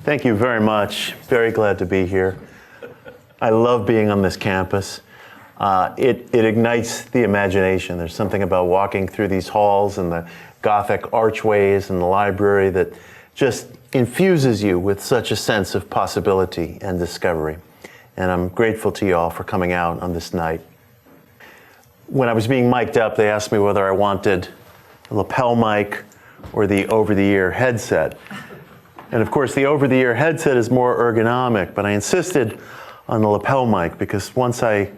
Thank you very much. Very glad to be here. I love being on this campus. It ignites the imagination. There's something about walking through these halls and the Gothic archways and the library that just infuses you with such a sense of possibility and discovery. And I'm grateful to you all for coming out on this night. When I was being mic'd up, they asked me whether I wanted a lapel mic or the over-the-ear headset. And of course, the over-the-ear headset is more ergonomic, but I insisted on the lapel mic because once I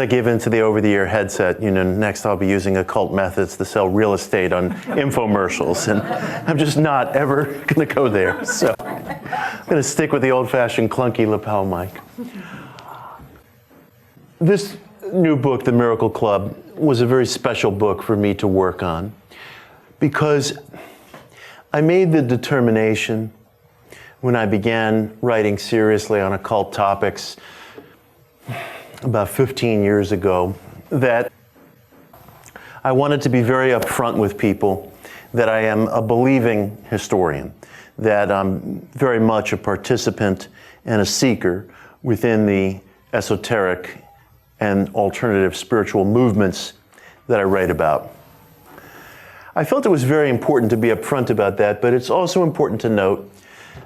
give into the over-the-ear headset, next I'll be using occult methods to sell real estate on infomercials, and I'm just not ever going to go there. So I'm going to stick with the old-fashioned clunky lapel mic. This new book, The Miracle Club, was a very special book for me to work on because I made the determination when I began writing seriously on occult topics about 15 years ago that I wanted to be very upfront with people that I am a believing historian, that I'm very much a participant and a seeker within the esoteric and alternative spiritual movements that I write about. I felt it was very important to be upfront about that, but it's also important to note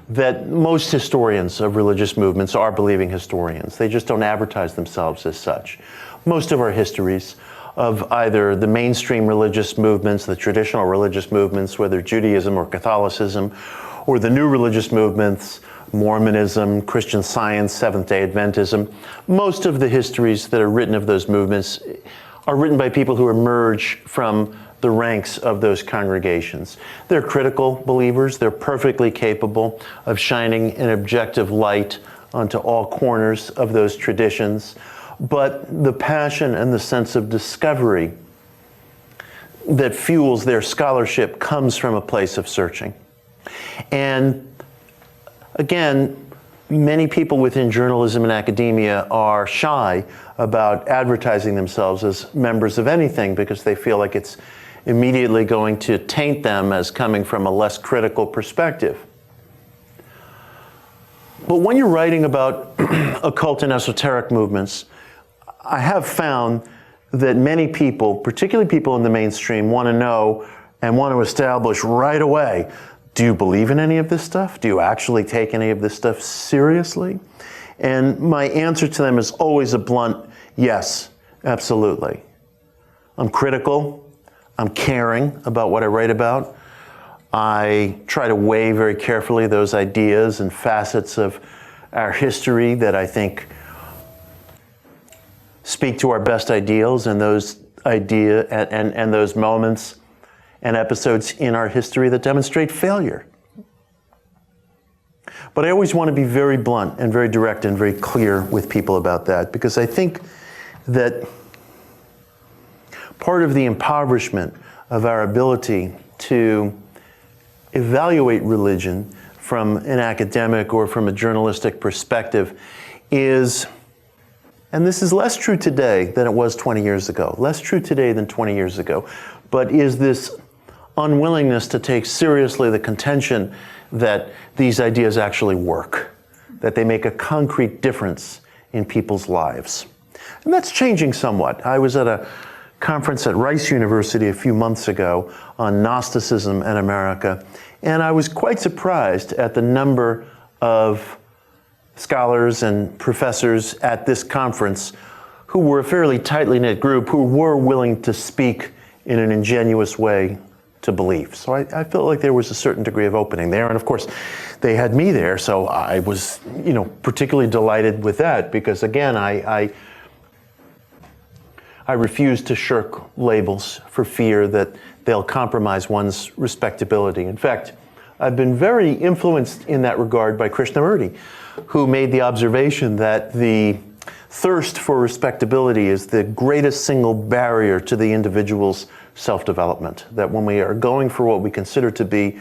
that most historians of religious movements are believing historians. They just don't advertise themselves as such. Most of our histories of either the mainstream religious movements, the traditional religious movements, whether Judaism or Catholicism, or the new religious movements, Mormonism, Christian Science, Seventh-day Adventism, most of the histories that are written of those movements are written by people who emerge from the ranks of those congregations. They're critical believers. They're perfectly capable of shining an objective light onto all corners of those traditions. But the passion and the sense of discovery that fuels their scholarship comes from a place of searching. And again, many people within journalism and academia are shy about advertising themselves as members of anything because they feel like it's immediately going to taint them as coming from a less critical perspective. But when you're writing about occult and esoteric movements, I have found that many people, particularly people in the mainstream, want to know and want to establish right away, do you believe in any of this stuff? Do you actually take any of this stuff seriously? And my answer to them is always a blunt yes, absolutely. I'm critical. I'm caring about what I write about. I try to weigh very carefully those ideas and facets of our history that I think speak to our best ideals and those and those moments and episodes in our history that demonstrate failure. But I always want to be very blunt and very direct and very clear with people about that because I think that part of the impoverishment of our ability to evaluate religion from an academic or from a journalistic perspective is, and this is less true today than it was 20 years ago, less true today than 20 years ago, but is this unwillingness to take seriously the contention that these ideas actually work, that they make a concrete difference in people's lives. And that's changing somewhat. I was at a conference at Rice University a few months ago on Gnosticism in America, and I was quite surprised at the number of scholars and professors at this conference who were a fairly tightly knit group who were willing to speak in an ingenuous way to belief. So I felt like there was a certain degree of opening there, and of course they had me there, so I was particularly delighted with that because again I refuse to shirk labels for fear that they'll compromise one's respectability. In fact, I've been very influenced in that regard by Krishnamurti, who made the observation that the thirst for respectability is the greatest single barrier to the individual's self-development. That when we are going for what we consider to be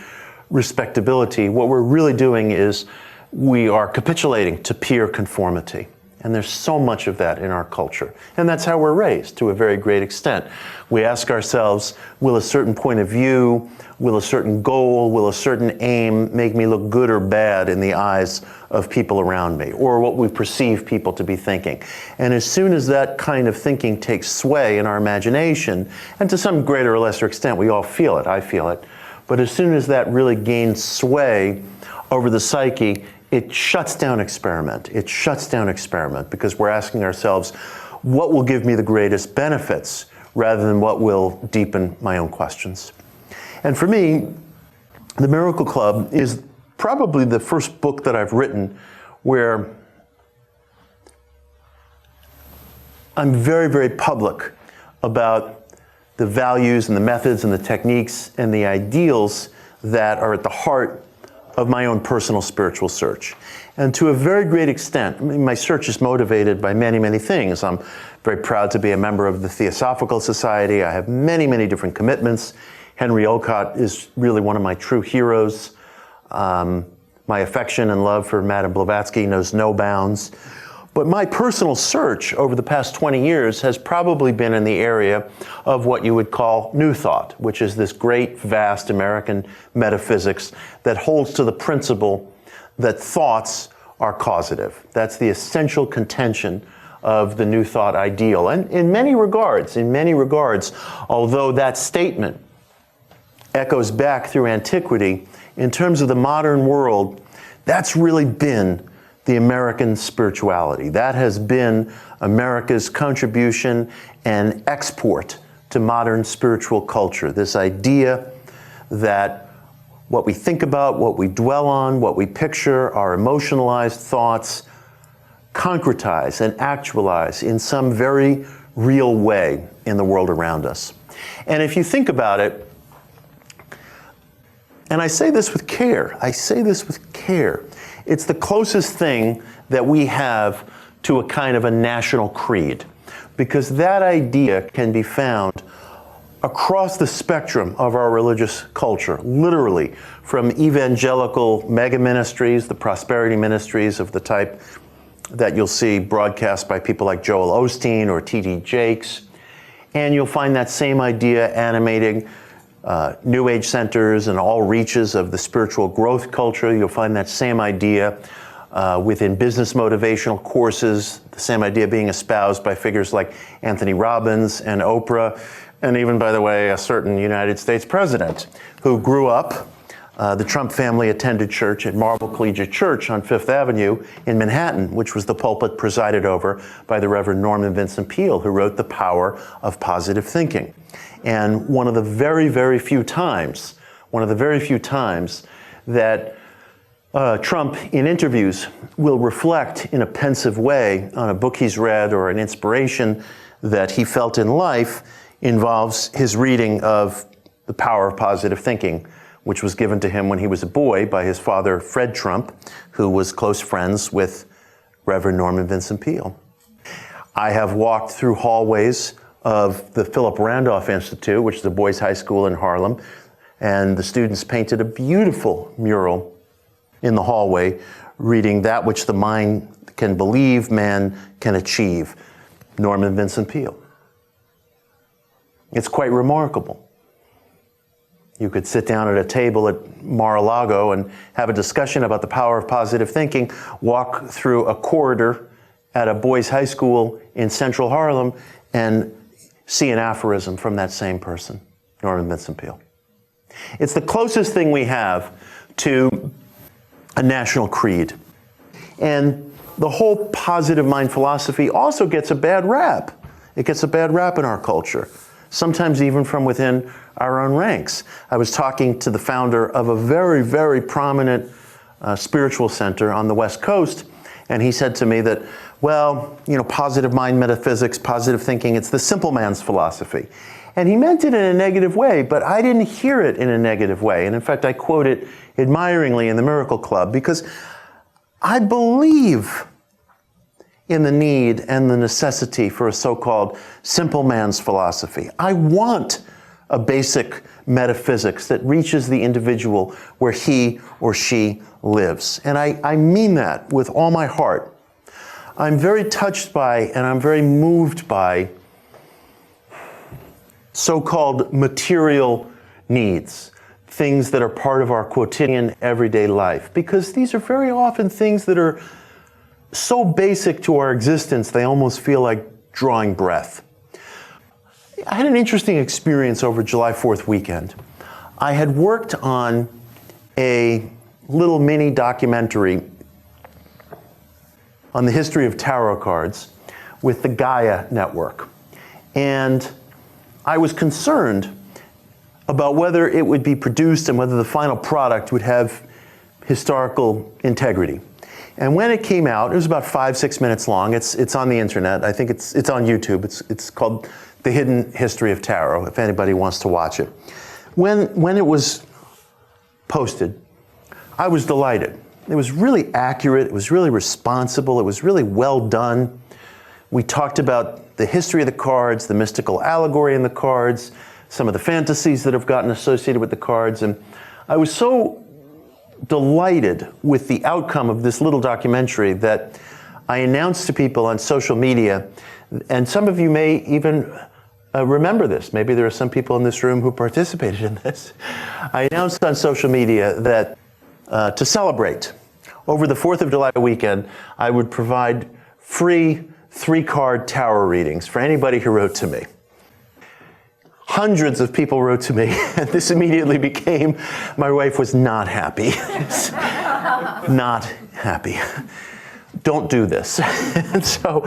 respectability, what we're really doing is we are capitulating to peer conformity. And there's so much of that in our culture. And that's how we're raised to a very great extent. We ask ourselves, will a certain point of view, will a certain goal, will a certain aim make me look good or bad in the eyes of people around me, or what we perceive people to be thinking? And as soon as that kind of thinking takes sway in our imagination, and to some greater or lesser extent, we all feel it, I feel it, but as soon as that really gains sway over the psyche, it shuts down experiment. It shuts down experiment because we're asking ourselves, what will give me the greatest benefits rather than what will deepen my own questions? And for me, The Miracle Club is probably the first book that I've written where I'm very, very public about the values and the methods and the techniques and the ideals that are at the heart of my own personal spiritual search. And to a very great extent, I mean, my search is motivated by many, many things. I'm very proud to be a member of the Theosophical Society. I have many, many different commitments. Henry Olcott is really one of my true heroes. My affection and love for Madame Blavatsky knows no bounds. But my personal search over the past 20 years has probably been in the area of what you would call New Thought, which is this great, vast American metaphysics that holds to the principle that thoughts are causative. That's the essential contention of the New Thought ideal. And in many regards, although that statement echoes back through antiquity, in terms of the modern world, that's really been the American spirituality. That has been America's contribution and export to modern spiritual culture. This idea that what we think about, what we dwell on, what we picture, our emotionalized thoughts, concretize and actualize in some very real way in the world around us. And if you think about it, and I say this with care, it's the closest thing that we have to a kind of a national creed, because that idea can be found across the spectrum of our religious culture, literally from evangelical mega ministries, the prosperity ministries of the type that you'll see broadcast by people like Joel Osteen or T.D. Jakes, and you'll find that same idea animating New Age centers and all reaches of the spiritual growth culture. You'll find that same idea within business motivational courses, the same idea being espoused by figures like Anthony Robbins and Oprah, and even, by the way, a certain United States president who grew up. The Trump family attended church at Marble Collegiate Church on Fifth Avenue in Manhattan, which was the pulpit presided over by the Reverend Norman Vincent Peale, who wrote The Power of Positive Thinking. And one of the very, very few times that Trump in interviews will reflect in a pensive way on a book he's read or an inspiration that he felt in life involves his reading of The Power of Positive Thinking, which was given to him when he was a boy by his father, Fred Trump, who was close friends with Reverend Norman Vincent Peale. I have walked through hallways of the Philip Randolph Institute, which is a boys' high school in Harlem, and the students painted a beautiful mural in the hallway reading, "That which the mind can believe, man can achieve," Norman Vincent Peale. It's quite remarkable. You could sit down at a table at Mar-a-Lago and have a discussion about the power of positive thinking, walk through a corridor at a boys' high school in central Harlem, and see an aphorism from that same person, Norman Vincent Peale. It's the closest thing we have to a national creed. And the whole positive mind philosophy also gets a bad rap. It gets a bad rap in our culture, sometimes even from within our own ranks. I was talking to the founder of a very, very prominent spiritual center on the West Coast, and he said to me that, well, positive mind metaphysics, positive thinking, it's the simple man's philosophy. And he meant it in a negative way, but I didn't hear it in a negative way. And in fact, I quote it admiringly in The Miracle Club, because I believe in the need and the necessity for a so-called simple man's philosophy. I want a basic metaphysics that reaches the individual where he or she lives. And I mean that with all my heart. I'm very touched by and I'm very moved by so-called material needs, things that are part of our quotidian everyday life, because these are very often things that are so basic to our existence they almost feel like drawing breath. I had an interesting experience over July 4th weekend. I had worked on a little mini documentary on the history of tarot cards with the Gaia Network. And I was concerned about whether it would be produced and whether the final product would have historical integrity. And when it came out, it was about 5-6 minutes long. It's on the internet. I think it's on YouTube. It's called The Hidden History of Tarot, if anybody wants to watch it. When it was posted, I was delighted. It was really accurate. It was really responsible. It was really well done. We talked about the history of the cards, the mystical allegory in the cards, some of the fantasies that have gotten associated with the cards. And I was so delighted with the outcome of this little documentary that I announced to people on social media, and some of you may even remember this. Maybe there are some people in this room who participated in this. I announced on social media that to celebrate, over the 4th of July weekend, I would provide free 3-card tarot readings for anybody who wrote to me. Hundreds of people wrote to me, and this immediately became, my wife was not happy. Not happy. Don't do this. And so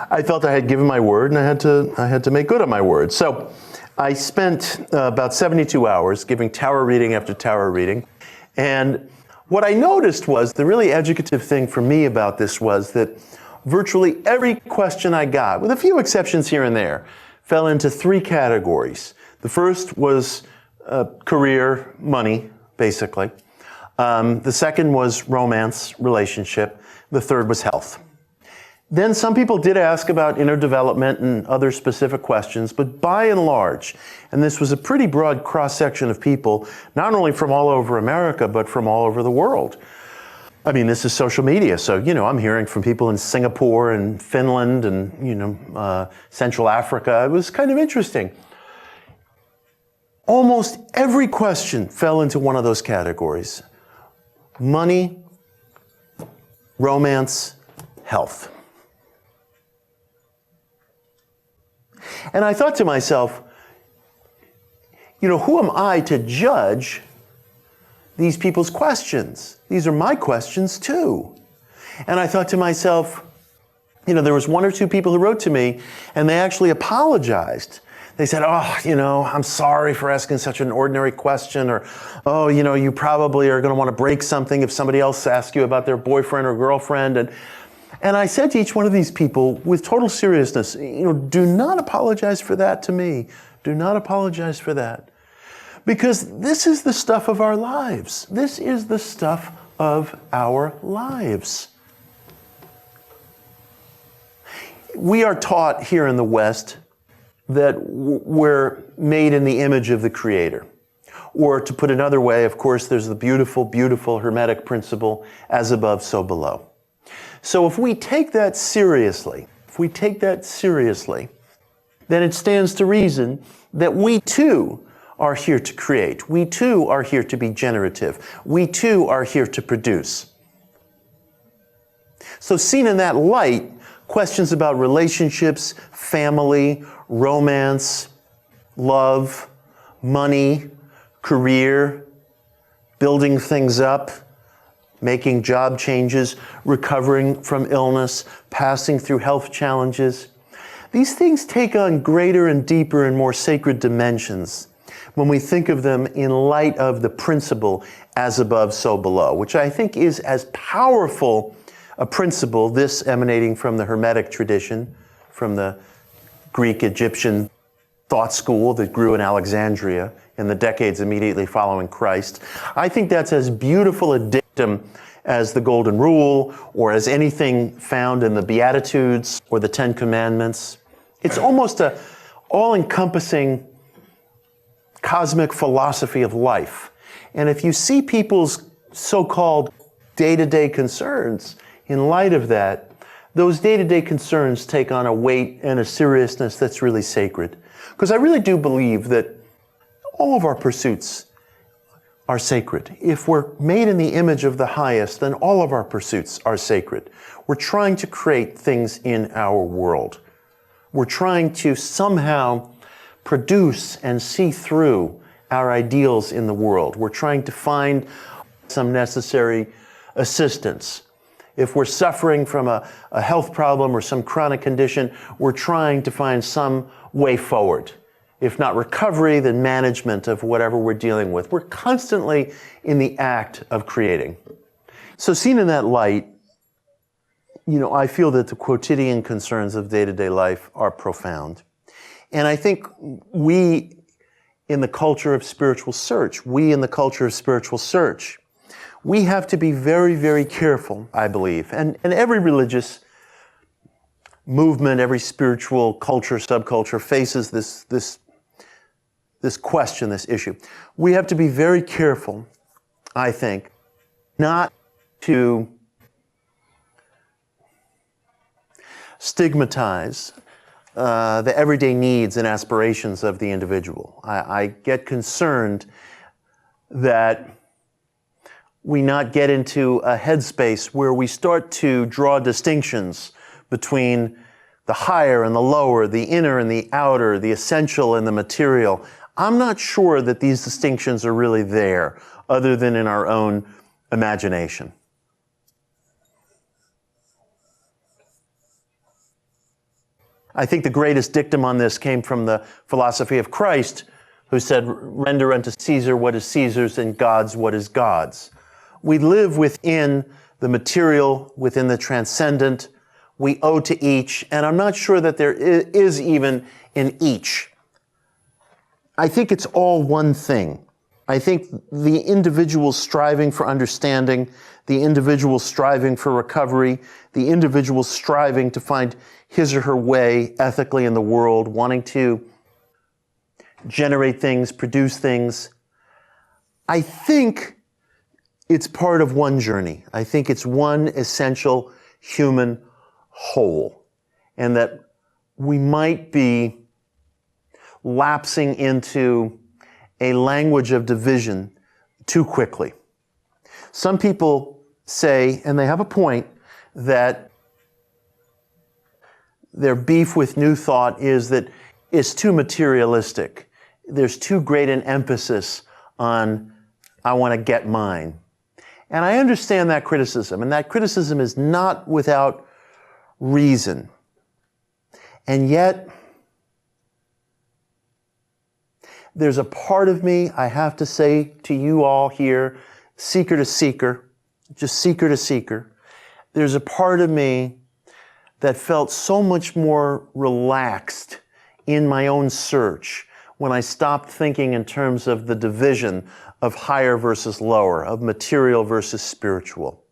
I felt I had given my word, and I had to make good on my word. So I spent about 72 hours giving tarot reading after tarot reading. And what I noticed was, the really educative thing for me about this was that virtually every question I got, with a few exceptions here and there, fell into 3 categories. The first was career, money, basically. The second was romance, relationship. The third was health. Then some people did ask about inner development and other specific questions, but by and large, and this was a pretty broad cross-section of people, not only from all over America, but from all over the world. I mean, this is social media, so, I'm hearing from people in Singapore and Finland and, Central Africa. It was kind of interesting. Almost every question fell into one of those categories: money, romance, health. And I thought to myself, who am I to judge these people's questions? These are my questions too. And I thought to myself, there was 1 or 2 people who wrote to me, and they actually apologized. They said, I'm sorry for asking such an ordinary question, or, you probably are going to want to break something if somebody else asks you about their boyfriend or girlfriend. And I said to each one of these people with total seriousness, do not apologize for that to me. Do not apologize for that. Because this is the stuff of our lives. This is the stuff of our lives. We are taught here in the West that we're made in the image of the Creator. Or to put another way, of course, there's the beautiful, beautiful Hermetic principle, as above, so below. So if we take that seriously, then it stands to reason that we too are here to create. We too are here to be generative. We too are here to produce. So seen in that light, questions about relationships, family, romance, love, money, career, building things up, making job changes, recovering from illness, passing through health challenges. These things take on greater and deeper and more sacred dimensions when we think of them in light of the principle as above, so below, which I think is as powerful a principle, this emanating from the Hermetic tradition, from the Greek Egyptian thought school that grew in Alexandria in the decades immediately following Christ. I think that's as beautiful a dictum as the Golden Rule, or as anything found in the Beatitudes or the Ten Commandments. It's almost an all-encompassing cosmic philosophy of life. And if you see people's so-called day-to-day concerns in light of that, those day-to-day concerns take on a weight and a seriousness that's really sacred. Because I really do believe that all of our pursuits are sacred. If we're made in the image of the highest, then all of our pursuits are sacred. We're trying to create things in our world. We're trying to somehow produce and see through our ideals in the world. We're trying to find some necessary assistance. If we're suffering from a health problem or some chronic condition, we're trying to find some way forward. If not recovery, then management of whatever we're dealing with. We're constantly in the act of creating. So seen in that light, I feel that the quotidian concerns of day-to-day life are profound. And I think we in the culture of spiritual search, we have to be very, very careful, I believe. And every religious movement, every spiritual culture, subculture faces this question, this issue. We have to be very careful, I think, not to stigmatize the everyday needs and aspirations of the individual. I get concerned that we not get into a headspace where we start to draw distinctions between the higher and the lower, the inner and the outer, the essential and the material. I'm not sure that these distinctions are really there, other than in our own imagination. I think the greatest dictum on this came from the philosophy of Christ, who said, "Render unto Caesar what is Caesar's and God's what is God's." We live within the material, within the transcendent. We owe to each, and I'm not sure that there is even an each. I think it's all one thing. I think the individual striving for understanding, the individual striving for recovery, the individual striving to find his or her way ethically in the world, wanting to generate things, produce things. I think it's part of one journey. I think it's one essential human whole, and that we might be lapsing into a language of division too quickly. Some people say, and they have a point, that their beef with New Thought is that it's too materialistic. There's too great an emphasis on, I want to get mine. And I understand that criticism, and that criticism is not without reason. And yet, there's a part of me, I have to say to you all here, seeker to seeker, just seeker to seeker, there's a part of me that felt so much more relaxed in my own search when I stopped thinking in terms of the division of higher versus lower, of material versus spiritual.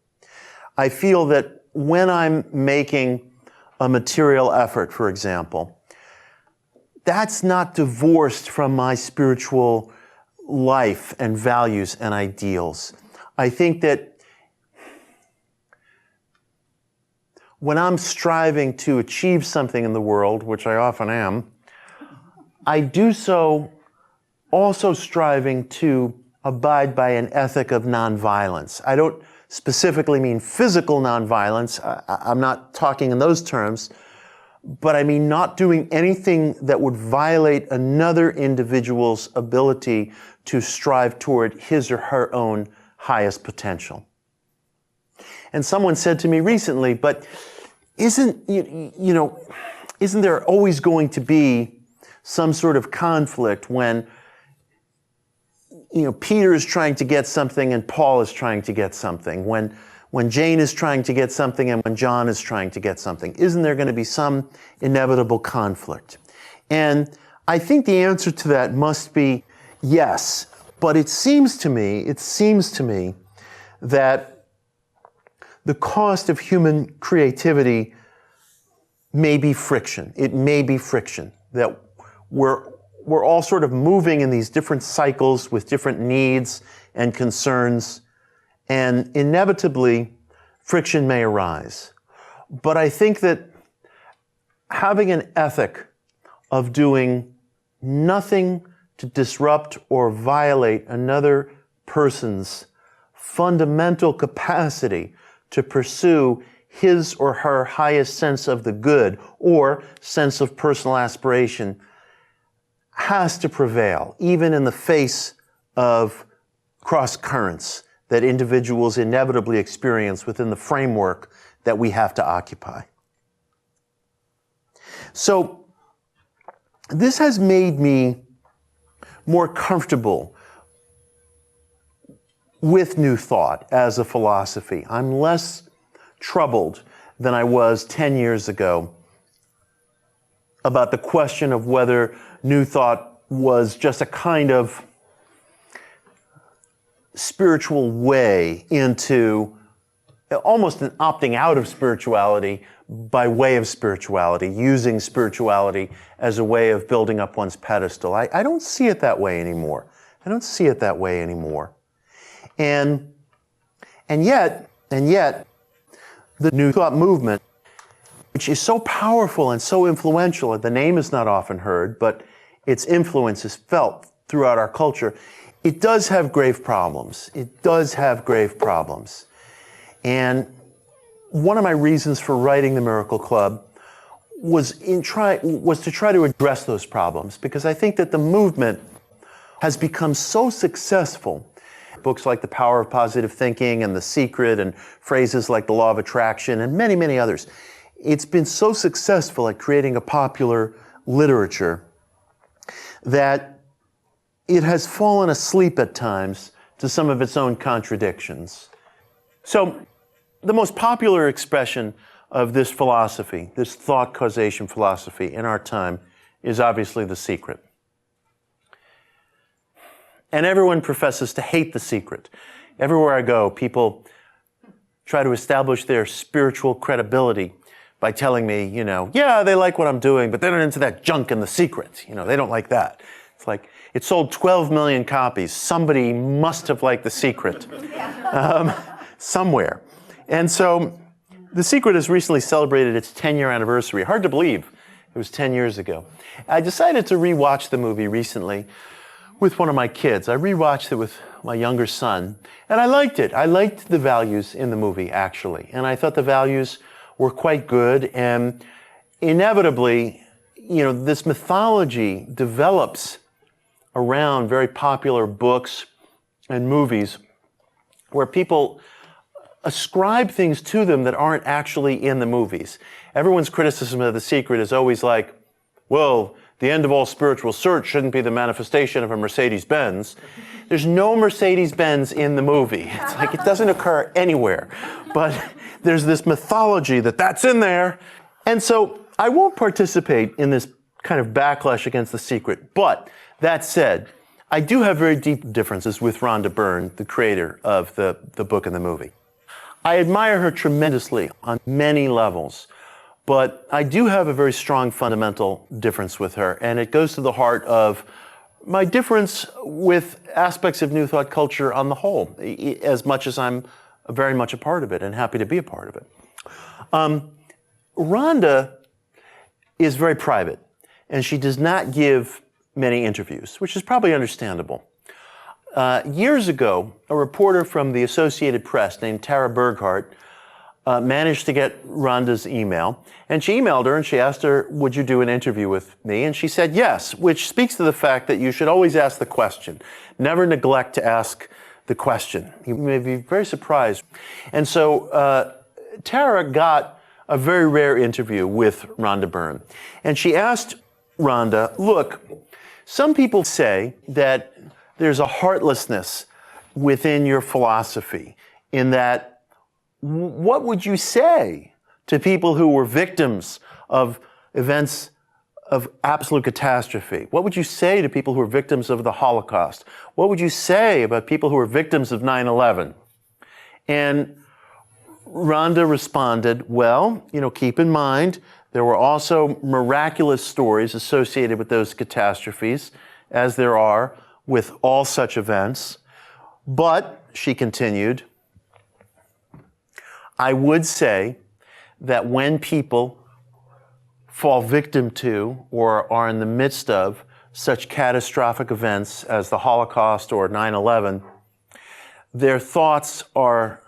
I feel that when I'm making a material effort, for example, that's not divorced from my spiritual life and values and ideals. I think that when I'm striving to achieve something in the world, which I often am, I do so also striving to abide by an ethic of nonviolence. I don't specifically mean physical nonviolence. I'm not talking in those terms, but I mean not doing anything that would violate another individual's ability to strive toward his or her own highest potential. And someone said to me recently, but isn't there always going to be some sort of conflict when Peter is trying to get something and Paul is trying to get something, when Jane is trying to get something and when John is trying to get something? Isn't there going to be some inevitable conflict? And I think the answer to that must be yes. But it seems to me that the cost of human creativity may be friction. It may be friction, that we're all sort of moving in these different cycles with different needs and concerns, and inevitably friction may arise. But I think that having an ethic of doing nothing to disrupt or violate another person's fundamental capacity to pursue his or her highest sense of the good or sense of personal aspiration has to prevail, even in the face of cross currents that individuals inevitably experience within the framework that we have to occupy. So this has made me more comfortable with New Thought as a philosophy. I'm less troubled than I was 10 years ago about the question of whether New Thought was just a kind of spiritual way into almost an opting out of spirituality by way of spirituality, using spirituality as a way of building up one's pedestal. I don't see it that way anymore. I don't see it that way anymore. And yet, the New Thought movement, which is so powerful and so influential, the name is not often heard, but its influence is felt throughout our culture, it does have grave problems. It does have grave problems. And one of my reasons for writing The Miracle Club was to try to address those problems, because I think that the movement has become so successful. Books like The Power of Positive Thinking and The Secret and phrases like The Law of Attraction and many, many others. It's been so successful at creating a popular literature that it has fallen asleep at times to some of its own contradictions. So the most popular expression of this philosophy, this thought causation philosophy in our time, is obviously The Secret. And everyone professes to hate The Secret. Everywhere I go, people try to establish their spiritual credibility by telling me, yeah, they like what I'm doing, but they're not into that junk in The Secret. They don't like that. It's like, it sold 12 million copies. Somebody must have liked The Secret somewhere. And so The Secret has recently celebrated its 10-year anniversary. Hard to believe it was 10 years ago. I decided to rewatch the movie recently with one of my kids. I rewatched it with my younger son, and I liked it. I liked the values in the movie, actually. And I thought the values were quite good. And inevitably, this mythology develops around very popular books and movies where people ascribe things to them that aren't actually in the movies. Everyone's criticism of The Secret is always like, well, the end of all spiritual search shouldn't be the manifestation of a Mercedes-Benz. There's no Mercedes-Benz in the movie. It's like it doesn't occur anywhere. But there's this mythology that's in there. And so I won't participate in this kind of backlash against The Secret. But that said, I do have very deep differences with Rhonda Byrne, the creator of the book and the movie. I admire her tremendously on many levels, but I do have a very strong fundamental difference with her, and it goes to the heart of my difference with aspects of New Thought culture on the whole, as much as I'm very much a part of it and happy to be a part of it. Rhonda is very private, and she does not give many interviews, which is probably understandable. Years ago, a reporter from the Associated Press named Tara Berghardt managed to get Rhonda's email, and she emailed her and she asked her, would you do an interview with me? And she said yes, which speaks to the fact that you should always ask the question. Never neglect to ask the question. You may be very surprised. And so Tara got a very rare interview with Rhonda Byrne. And she asked Rhonda, look, some people say that there's a heartlessness within your philosophy, in that what would you say to people who were victims of events of absolute catastrophe? What would you say to people who were victims of the Holocaust? What would you say about people who were victims of 9/11? And Rhonda responded, well, keep in mind, there were also miraculous stories associated with those catastrophes, as there are with all such events. But, she continued, I would say that when people fall victim to or are in the midst of such catastrophic events as the Holocaust or 9/11, their thoughts are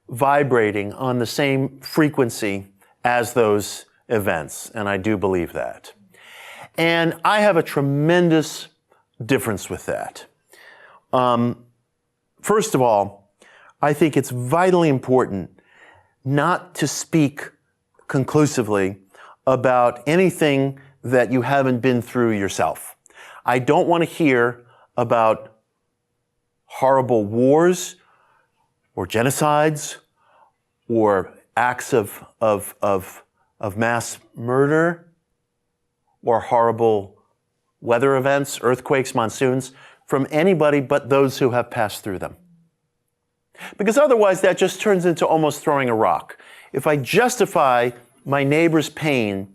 vibrating on the same frequency as those events, and I do believe that. And I have a tremendous difference with that. First of all, I think it's vitally important not to speak conclusively about anything that you haven't been through yourself. I don't want to hear about horrible wars or genocides or acts of mass murder or horrible weather events, earthquakes, monsoons, from anybody but those who have passed through them. Because otherwise that just turns into almost throwing a rock. If I justify my neighbor's pain,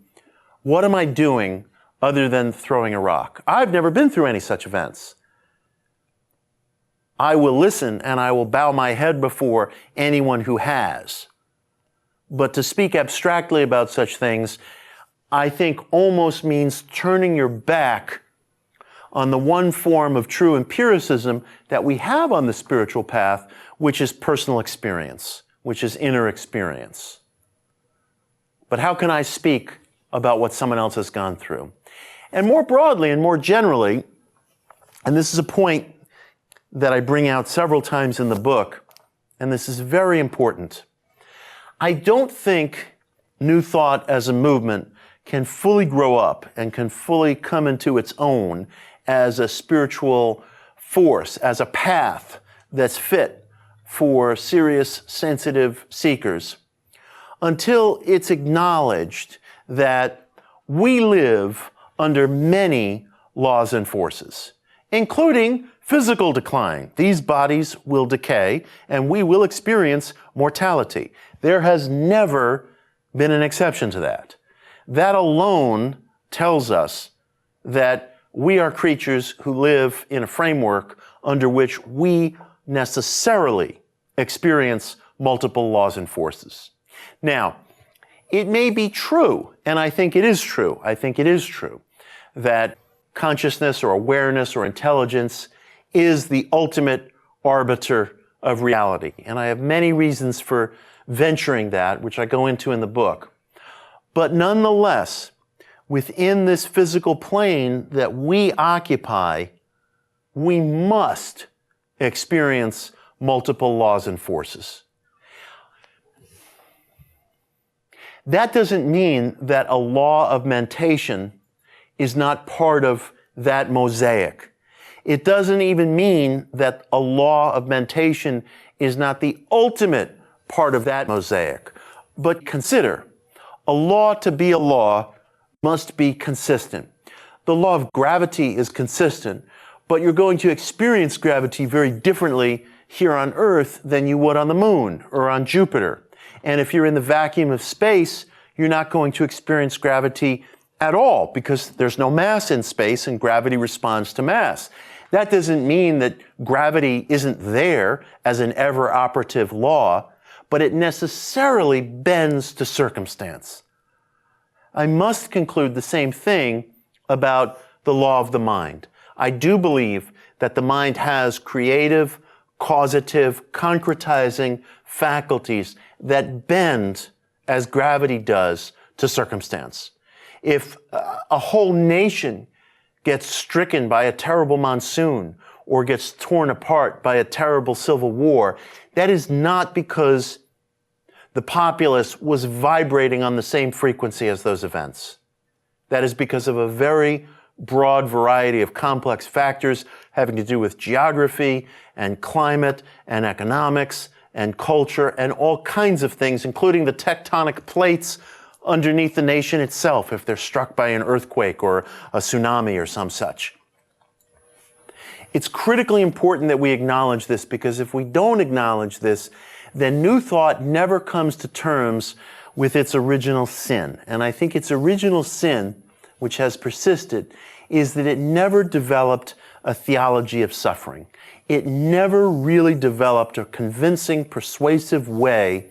what am I doing other than throwing a rock? I've never been through any such events. I will listen and I will bow my head before anyone who has. But to speak abstractly about such things, I think almost means turning your back on the one form of true empiricism that we have on the spiritual path, which is personal experience, which is inner experience. But how can I speak about what someone else has gone through? And more broadly and more generally, and this is a point that I bring out several times in the book, and this is very important. I don't think New Thought as a movement can fully grow up and can fully come into its own as a spiritual force, as a path that's fit for serious, sensitive seekers, until it's acknowledged that we live under many laws and forces, including physical decline. These bodies will decay and we will experience mortality. There has never been an exception to that. That alone tells us that we are creatures who live in a framework under which we necessarily experience multiple laws and forces. Now, it may be true, and I think it is true, that consciousness or awareness or intelligence is the ultimate arbiter of reality. And I have many reasons for venturing that, which I go into in the book. But nonetheless, within this physical plane that we occupy, we must experience multiple laws and forces. That doesn't mean that a law of mentation is not part of that mosaic. It doesn't even mean that a law of mentation is not the ultimate part of that mosaic. But consider, a law to be a law must be consistent. The law of gravity is consistent, but you're going to experience gravity very differently here on Earth than you would on the moon or on Jupiter. And if you're in the vacuum of space, you're not going to experience gravity at all because there's no mass in space and gravity responds to mass. That doesn't mean that gravity isn't there as an ever-operative law, but it necessarily bends to circumstance. I must conclude the same thing about the law of the mind. I do believe that the mind has creative, causative, concretizing faculties that bend as gravity does to circumstance. If a whole nation gets stricken by a terrible monsoon or gets torn apart by a terrible civil war, that is not because the populace was vibrating on the same frequency as those events. That is because of a very broad variety of complex factors having to do with geography and climate and economics and culture and all kinds of things, including the tectonic plates underneath the nation itself if they're struck by an earthquake or a tsunami or some such. It's critically important that we acknowledge this, because if we don't acknowledge this, then New Thought never comes to terms with its original sin. And I think its original sin, which has persisted, is that it never developed a theology of suffering. It never really developed a convincing, persuasive way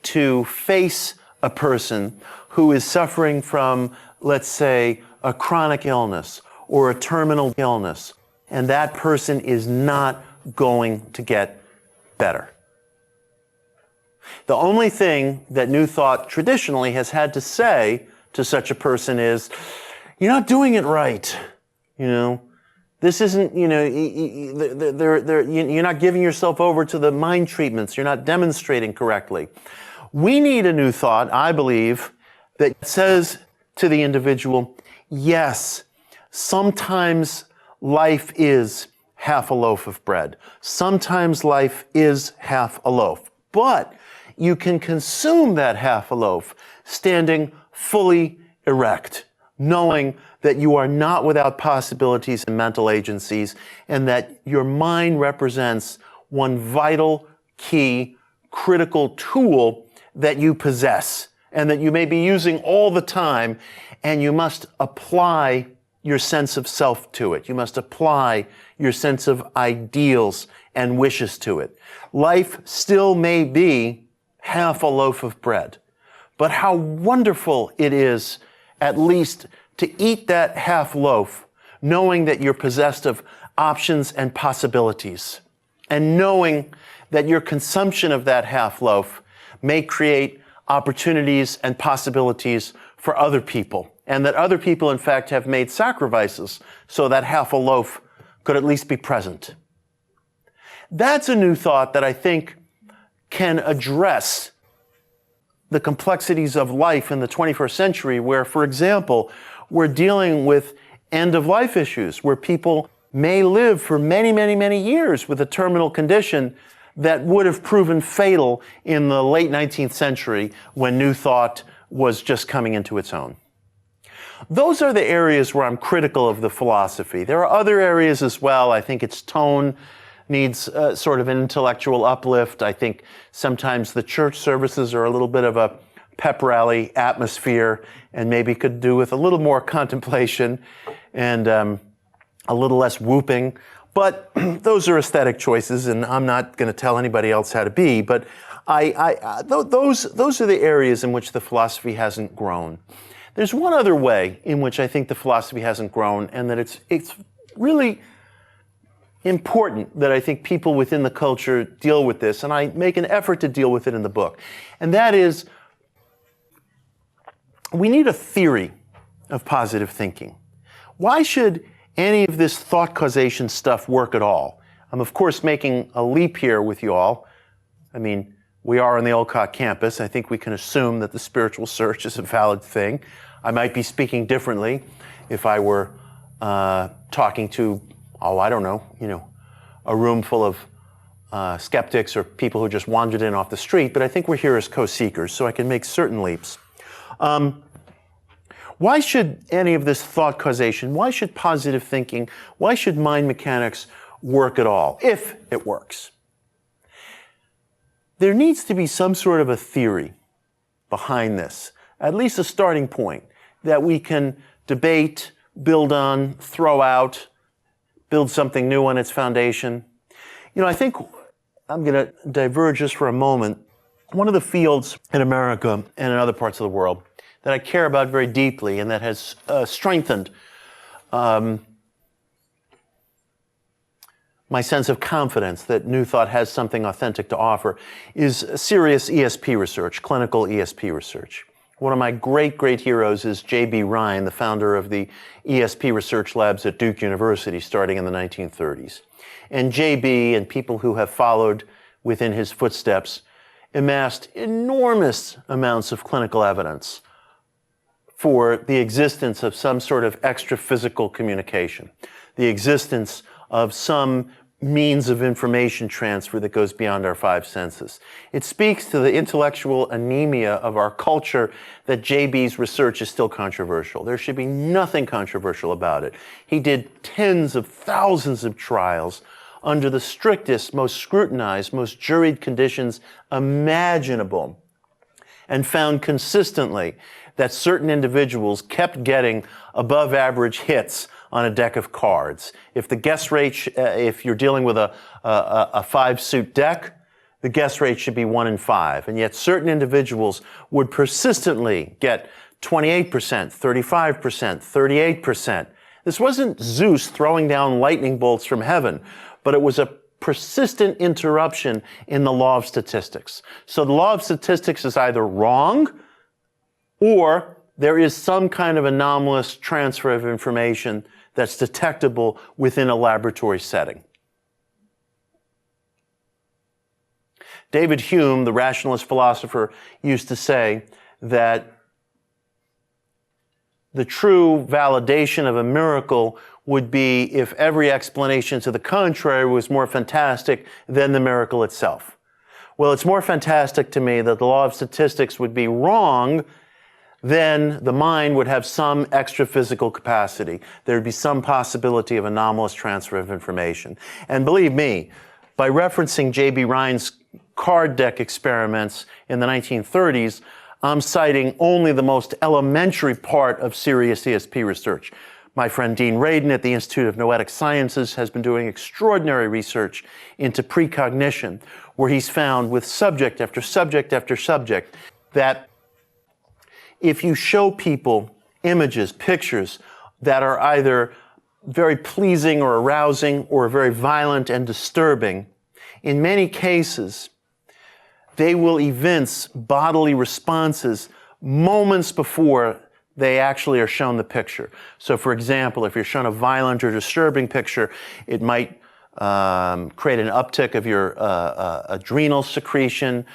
to face a person who is suffering from, let's say, a chronic illness or a terminal illness, and that person is not going to get better. The only thing that New Thought traditionally has had to say to such a person is, you're not doing it right. This isn't, you're not giving yourself over to the mind treatments. You're not demonstrating correctly. We need a New Thought, I believe, that says to the individual, yes, sometimes life is half a loaf of bread. Sometimes life is half a loaf. But you can consume that half a loaf standing fully erect, knowing that you are not without possibilities and mental agencies, and that your mind represents one vital, key, critical tool that you possess, and that you may be using all the time, and you must apply your sense of self to it. You must apply your sense of ideals and wishes to it. Life still may be half a loaf of bread, but how wonderful it is at least to eat that half loaf, knowing that you're possessed of options and possibilities, and knowing that your consumption of that half loaf may create opportunities and possibilities for other people, and that other people, in fact, have made sacrifices so that half a loaf could at least be present. That's a New Thought that I think can address the complexities of life in the 21st century, where, for example, we're dealing with end-of-life issues, where people may live for many, many, many years with a terminal condition that would have proven fatal in the late 19th century when New Thought was just coming into its own. Those are the areas where I'm critical of the philosophy. There are other areas as well. I think its tone needs sort of an intellectual uplift. I think sometimes the church services are a little bit of a pep rally atmosphere and maybe could do with a little more contemplation and a little less whooping. But those are aesthetic choices, and I'm not going to tell anybody else how to be. But those are the areas in which the philosophy hasn't grown. There's one other way in which I think the philosophy hasn't grown, and that it's really important that I think people within the culture deal with this, and I make an effort to deal with it in the book. And that is, we need a theory of positive thinking. Why should any of this thought causation stuff work at all? I'm, of course, making a leap here with you all. I mean, we are on the Olcott campus. I think we can assume that the spiritual search is a valid thing. I might be speaking differently if I were talking to, I don't know, a room full of skeptics or people who just wandered in off the street, but I think we're here as co-seekers, so I can make certain leaps. Why should any of this thought causation, why should positive thinking, why should mind mechanics work at all, if it works? There needs to be some sort of a theory behind this, at least a starting point that we can debate, build on, throw out, build something new on its foundation. I think I'm going to diverge just for a moment. One of the fields in America and in other parts of the world that I care about very deeply and that has strengthened my sense of confidence that New Thought has something authentic to offer is serious ESP research, clinical ESP research. One of my great, great heroes is J.B. Ryan, the founder of the ESP research labs at Duke University starting in the 1930s. And J.B. and people who have followed within his footsteps amassed enormous amounts of clinical evidence for the existence of some sort of extra-physical communication, the existence of some means of information transfer that goes beyond our five senses. It speaks to the intellectual anemia of our culture that JB's research is still controversial. There should be nothing controversial about it. He did tens of thousands of trials under the strictest, most scrutinized, most juried conditions imaginable, and found consistently that certain individuals kept getting above average hits on a deck of cards. If the guess rate, if you're dealing with a 5-suit deck, the guess rate should be 1 in 5. And yet certain individuals would persistently get 28%, 35%, 38%. This wasn't Zeus throwing down lightning bolts from heaven, but it was a persistent interruption in the law of statistics. So the law of statistics is either wrong or there is some kind of anomalous transfer of information that's detectable within a laboratory setting. David Hume, the rationalist philosopher, used to say that the true validation of a miracle would be if every explanation to the contrary was more fantastic than the miracle itself. Well, it's more fantastic to me that the law of statistics would be wrong than the mind would have some extra physical capacity. There would be some possibility of anomalous transfer of information. And believe me, by referencing J.B. Rhine's card deck experiments in the 1930s, I'm citing only the most elementary part of serious ESP research. My friend Dean Radin at the Institute of Noetic Sciences has been doing extraordinary research into precognition, where he's found with subject after subject after subject that if you show people images, pictures that are either very pleasing or arousing or very violent and disturbing, in many cases, they will evince bodily responses moments before they actually are shown the picture. So for example, if you're shown a violent or disturbing picture, it might create an uptick of your adrenal secretion,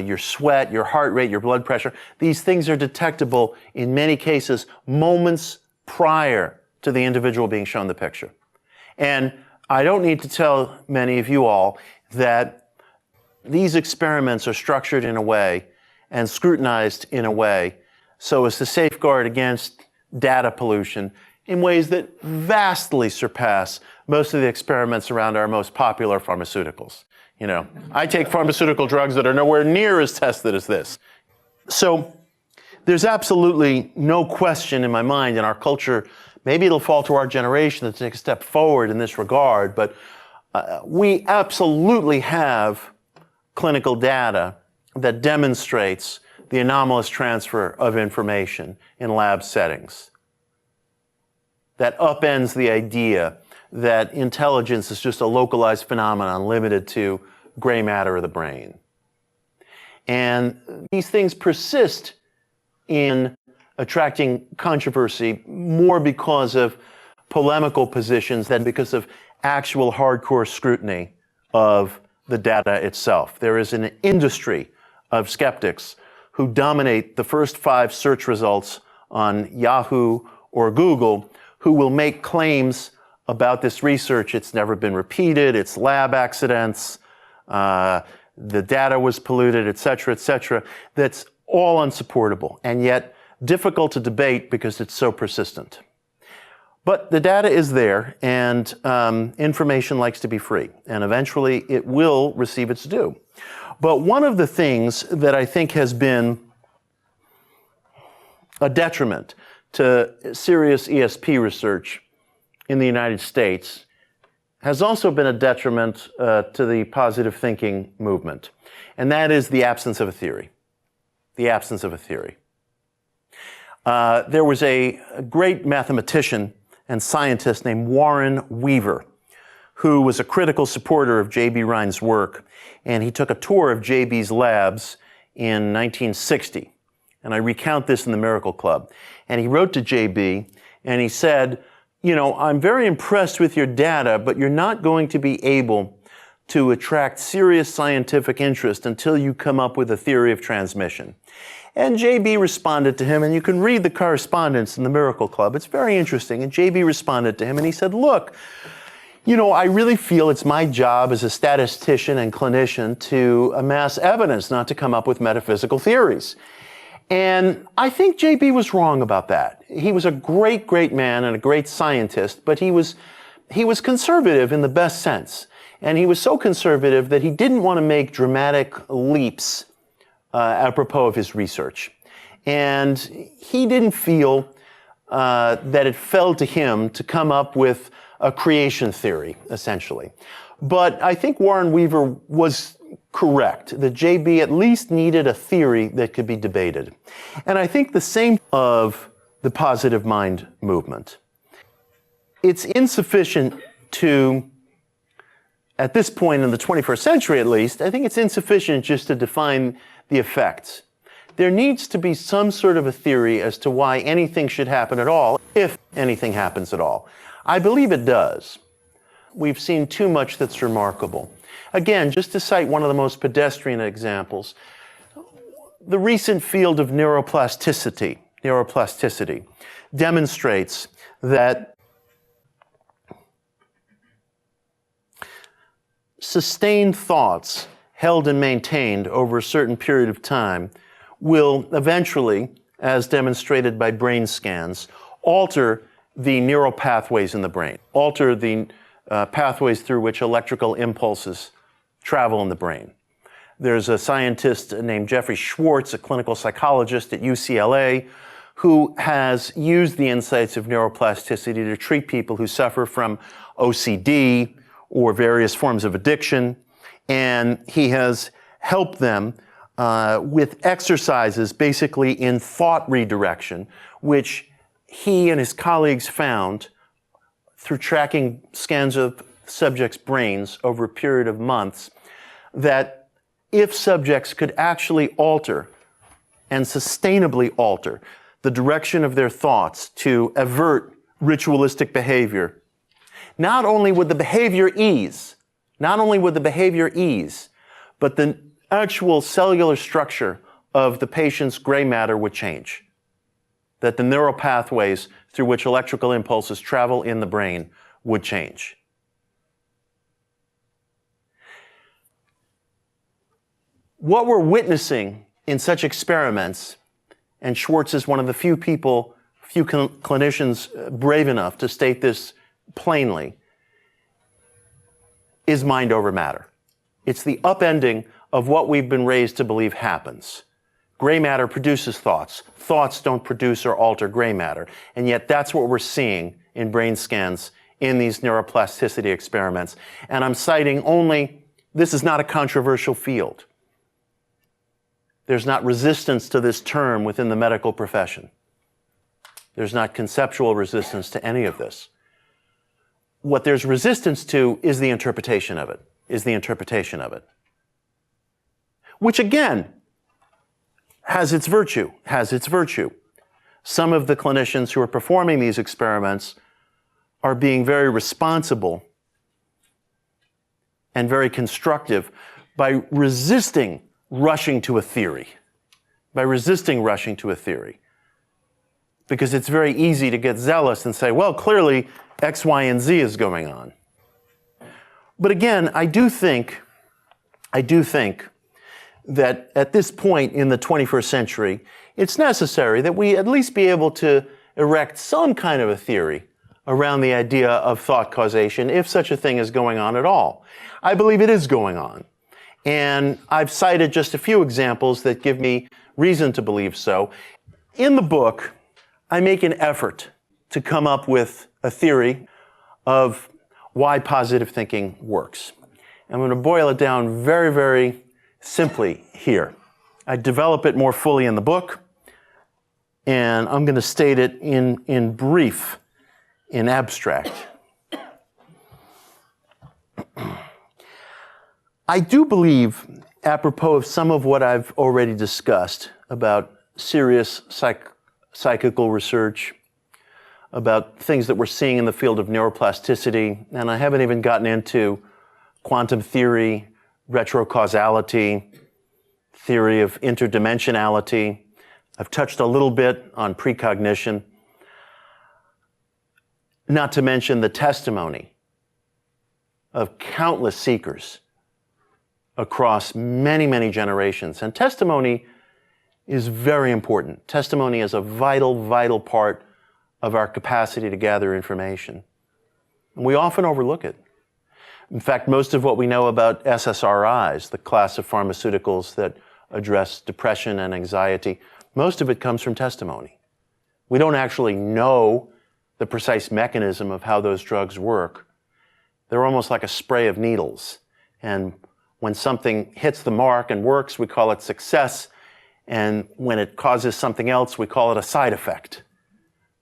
your sweat, your heart rate, your blood pressure. These things are detectable in many cases moments prior to the individual being shown the picture. And I don't need to tell many of you all that these experiments are structured in a way and scrutinized in a way so as to safeguard against data pollution in ways that vastly surpass most of the experiments around our most popular pharmaceuticals. You know, I take pharmaceutical drugs that are nowhere near as tested as this. So there's absolutely no question in my mind in our culture. Maybe it'll fall to our generation to take a step forward in this regard, but we absolutely have clinical data that demonstrates the anomalous transfer of information in lab settings. That upends the idea that intelligence is just a localized phenomenon limited to gray matter of the brain. And these things persist in attracting controversy more because of polemical positions than because of actual hardcore scrutiny of the data itself. There is an industry of skeptics who dominate the first 5 search results on Yahoo or Google, who will make claims about this research. It's never been repeated, it's lab accidents, the data was polluted, et cetera, that's all unsupportable and yet difficult to debate because it's so persistent. But the data is there, and information likes to be free, and eventually it will receive its due. But one of the things that I think has been a detriment to serious ESP research in the United States has also been a detriment to the positive thinking movement, and that is the absence of a theory. The absence of a theory. There was a great mathematician and scientist named Warren Weaver, who was a critical supporter of J.B. Rhine's work, and he took a tour of J.B.'s labs in 1960. And I recount this in the Miracle Club. And he wrote to J.B. and he said, you know, I'm very impressed with your data, but you're not going to be able to attract serious scientific interest until you come up with a theory of transmission. And J.B. responded to him, and you can read the correspondence in the Miracle Club. It's very interesting. And J.B. responded to him, and he said, look, you know, I really feel it's my job as a statistician and clinician to amass evidence, not to come up with metaphysical theories. And I think J.B. was wrong about that. He was a great, great man and a great scientist, but he was conservative in the best sense. And he was so conservative that he didn't want to make dramatic leaps apropos of his research. And he didn't feel that it fell to him to come up with a creation theory, essentially. But I think Warren Weaver was correct, that JB at least needed a theory that could be debated. And I think the same of the positive mind movement. It's insufficient to, at this point in the 21st century at least, I think it's insufficient just to define the effects. There needs to be some sort of a theory as to why anything should happen at all, if anything happens at all. I believe it does. We've seen too much that's remarkable. Again, just to cite one of the most pedestrian examples, the recent field of neuroplasticity demonstrates that sustained thoughts held and maintained over a certain period of time will eventually, as demonstrated by brain scans, alter the neural pathways in the brain, alter the pathways through which electrical impulses travel in the brain. There's a scientist named Jeffrey Schwartz, a clinical psychologist at UCLA, who has used the insights of neuroplasticity to treat people who suffer from OCD or various forms of addiction, and he has helped them with exercises basically in thought redirection, which he and his colleagues found through tracking scans of subjects' brains over a period of months, that if subjects could actually alter and sustainably alter the direction of their thoughts to avert ritualistic behavior, not only would the behavior ease, but the actual cellular structure of the patient's gray matter would change. That the neural pathways through which electrical impulses travel in the brain would change. What we're witnessing in such experiments, and Schwartz is one of the few clinicians brave enough to state this plainly, is mind over matter. It's the upending of what we've been raised to believe happens. Gray matter produces thoughts. Thoughts don't produce or alter gray matter. And yet that's what we're seeing in brain scans in these neuroplasticity experiments. And I'm citing only, this is not a controversial field. There's not resistance to this term within the medical profession. There's not conceptual resistance to any of this. What there's resistance to is the interpretation of it. Which again, has its virtue. Some of the clinicians who are performing these experiments are being very responsible and very constructive by resisting rushing to a theory. Because it's very easy to get zealous and say, well, clearly X, Y, and Z is going on. But again, I do think that at this point in the 21st century, it's necessary that we at least be able to erect some kind of a theory around the idea of thought causation, if such a thing is going on at all. I believe it is going on. And I've cited just a few examples that give me reason to believe so. In the book, I make an effort to come up with a theory of why positive thinking works. I'm going to boil it down very, very simply here. I develop it more fully in the book, and I'm going to state it in brief, in abstract. I do believe, apropos of some of what I've already discussed about serious psychical research, about things that we're seeing in the field of neuroplasticity, and I haven't even gotten into quantum theory, retrocausality, theory of interdimensionality. I've touched a little bit on precognition, not to mention the testimony of countless seekers across many, many generations. And testimony is very important. Testimony is a vital, vital part of our capacity to gather information. And we often overlook it. In fact, most of what we know about SSRIs, the class of pharmaceuticals that address depression and anxiety, most of it comes from testimony. We don't actually know the precise mechanism of how those drugs work. They're almost like a spray of needles. And When something hits the mark and works, we call it success. And when it causes something else, we call it a side effect.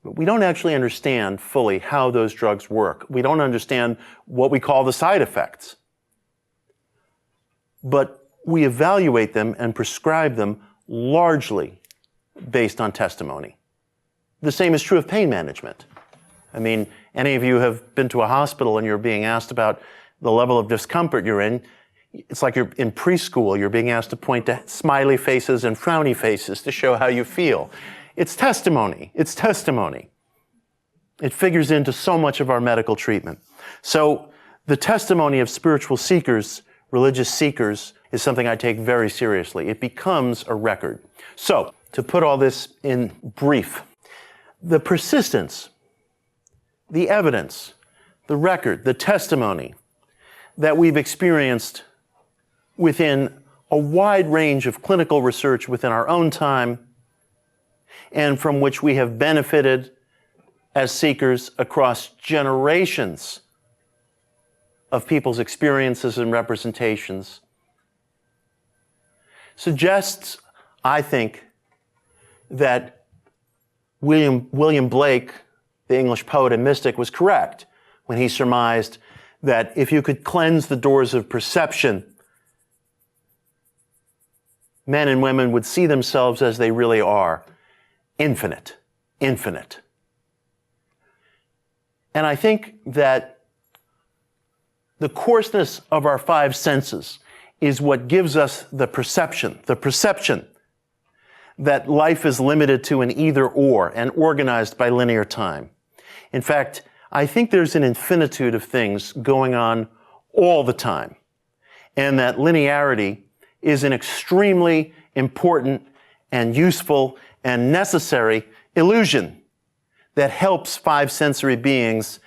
But we don't actually understand fully how those drugs work. We don't understand what we call the side effects. But we evaluate them and prescribe them largely based on testimony. The same is true of pain management. I mean, any of you have been to a hospital and you're being asked about the level of discomfort you're in. It's like you're in preschool. You're being asked to point to smiley faces and frowny faces to show how you feel. It's testimony. It's testimony. It figures into so much of our medical treatment. So the testimony of spiritual seekers, religious seekers, is something I take very seriously. It becomes a record. So, to put all this in brief, the persistence, the evidence, the record, the testimony that we've experienced within a wide range of clinical research within our own time, and from which we have benefited as seekers across generations of people's experiences and representations, suggests, I think, that William Blake, the English poet and mystic, was correct when he surmised that if you could cleanse the doors of perception, men and women would see themselves as they really are, infinite, infinite. And I think that the coarseness of our five senses is what gives us the perception that life is limited to an either-or and organized by linear time. In fact, I think there's an infinitude of things going on all the time, and that linearity is an extremely important and useful and necessary illusion that helps five sensory beings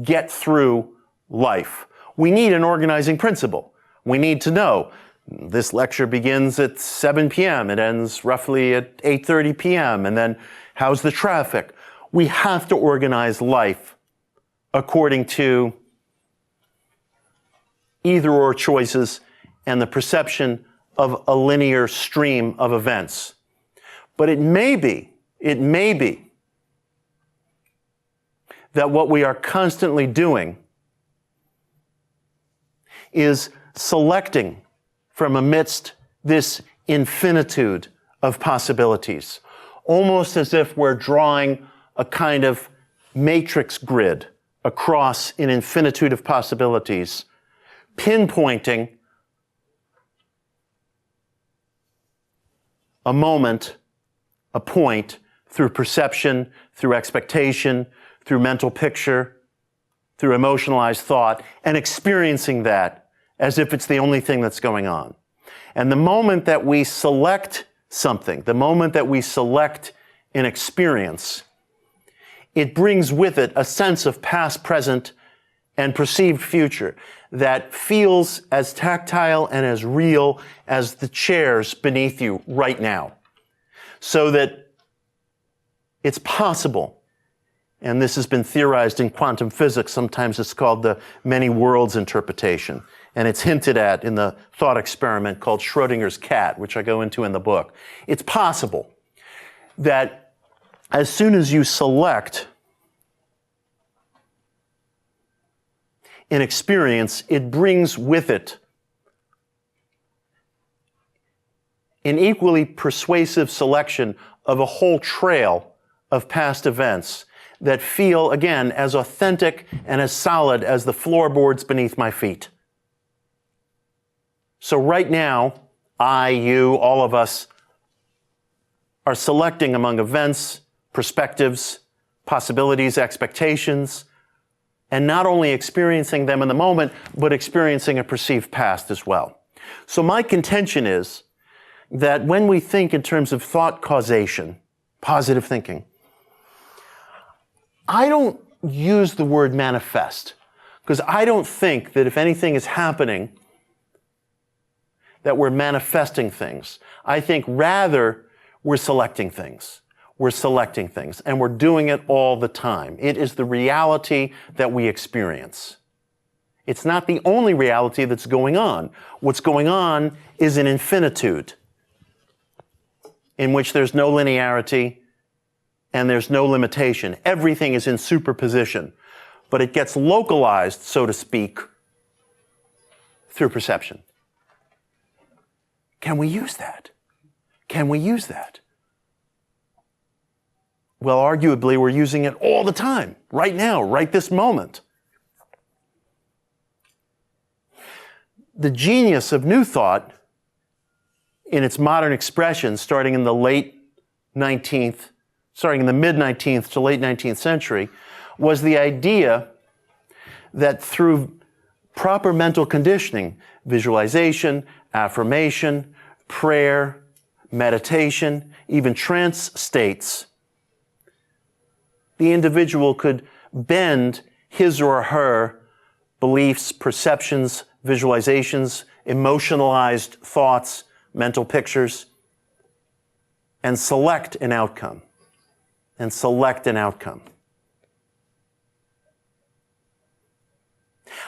get through life. We need an organizing principle. We need to know this lecture begins at 7 p.m. It ends roughly at 8:30 p.m. And then how's the traffic? We have to organize life according to either-or choices and the perception of a linear stream of events. But it may be that what we are constantly doing is selecting from amidst this infinitude of possibilities, almost as if we're drawing a kind of matrix grid across an infinitude of possibilities, pinpointing a moment, a point, through perception, through expectation, through mental picture, through emotionalized thought, and experiencing that as if it's the only thing that's going on. And the moment that we select something, the moment that we select an experience, it brings with it a sense of past, present, and perceived future that feels as tactile and as real as the chairs beneath you right now. So that it's possible, and this has been theorized in quantum physics, sometimes it's called the many worlds interpretation, and it's hinted at in the thought experiment called Schrodinger's cat, which I go into in the book. It's possible that as soon as you select an experience, it brings with it an equally persuasive selection of a whole trail of past events that feel, again, as authentic and as solid as the floorboards beneath my feet. So right now, I, you, all of us are selecting among events, perspectives, possibilities, expectations, and not only experiencing them in the moment, but experiencing a perceived past as well. So my contention is that when we think in terms of thought causation, positive thinking, I don't use the word manifest, because I don't think that if anything is happening, that we're manifesting things. I think rather we're selecting things. We're selecting things, and we're doing it all the time. It is the reality that we experience. It's not the only reality that's going on. What's going on is an infinitude in which there's no linearity and there's no limitation. Everything is in superposition, but it gets localized, so to speak, through perception. Can we use that? Can we use that? Well, arguably, we're using it all the time, right now, right this moment. The genius of New Thought, in its modern expression, starting in the mid-19th to late 19th century, was the idea that through proper mental conditioning, visualization, affirmation, prayer, meditation, even trance states, the individual could bend his or her beliefs, perceptions, visualizations, emotionalized thoughts, mental pictures, and select an outcome.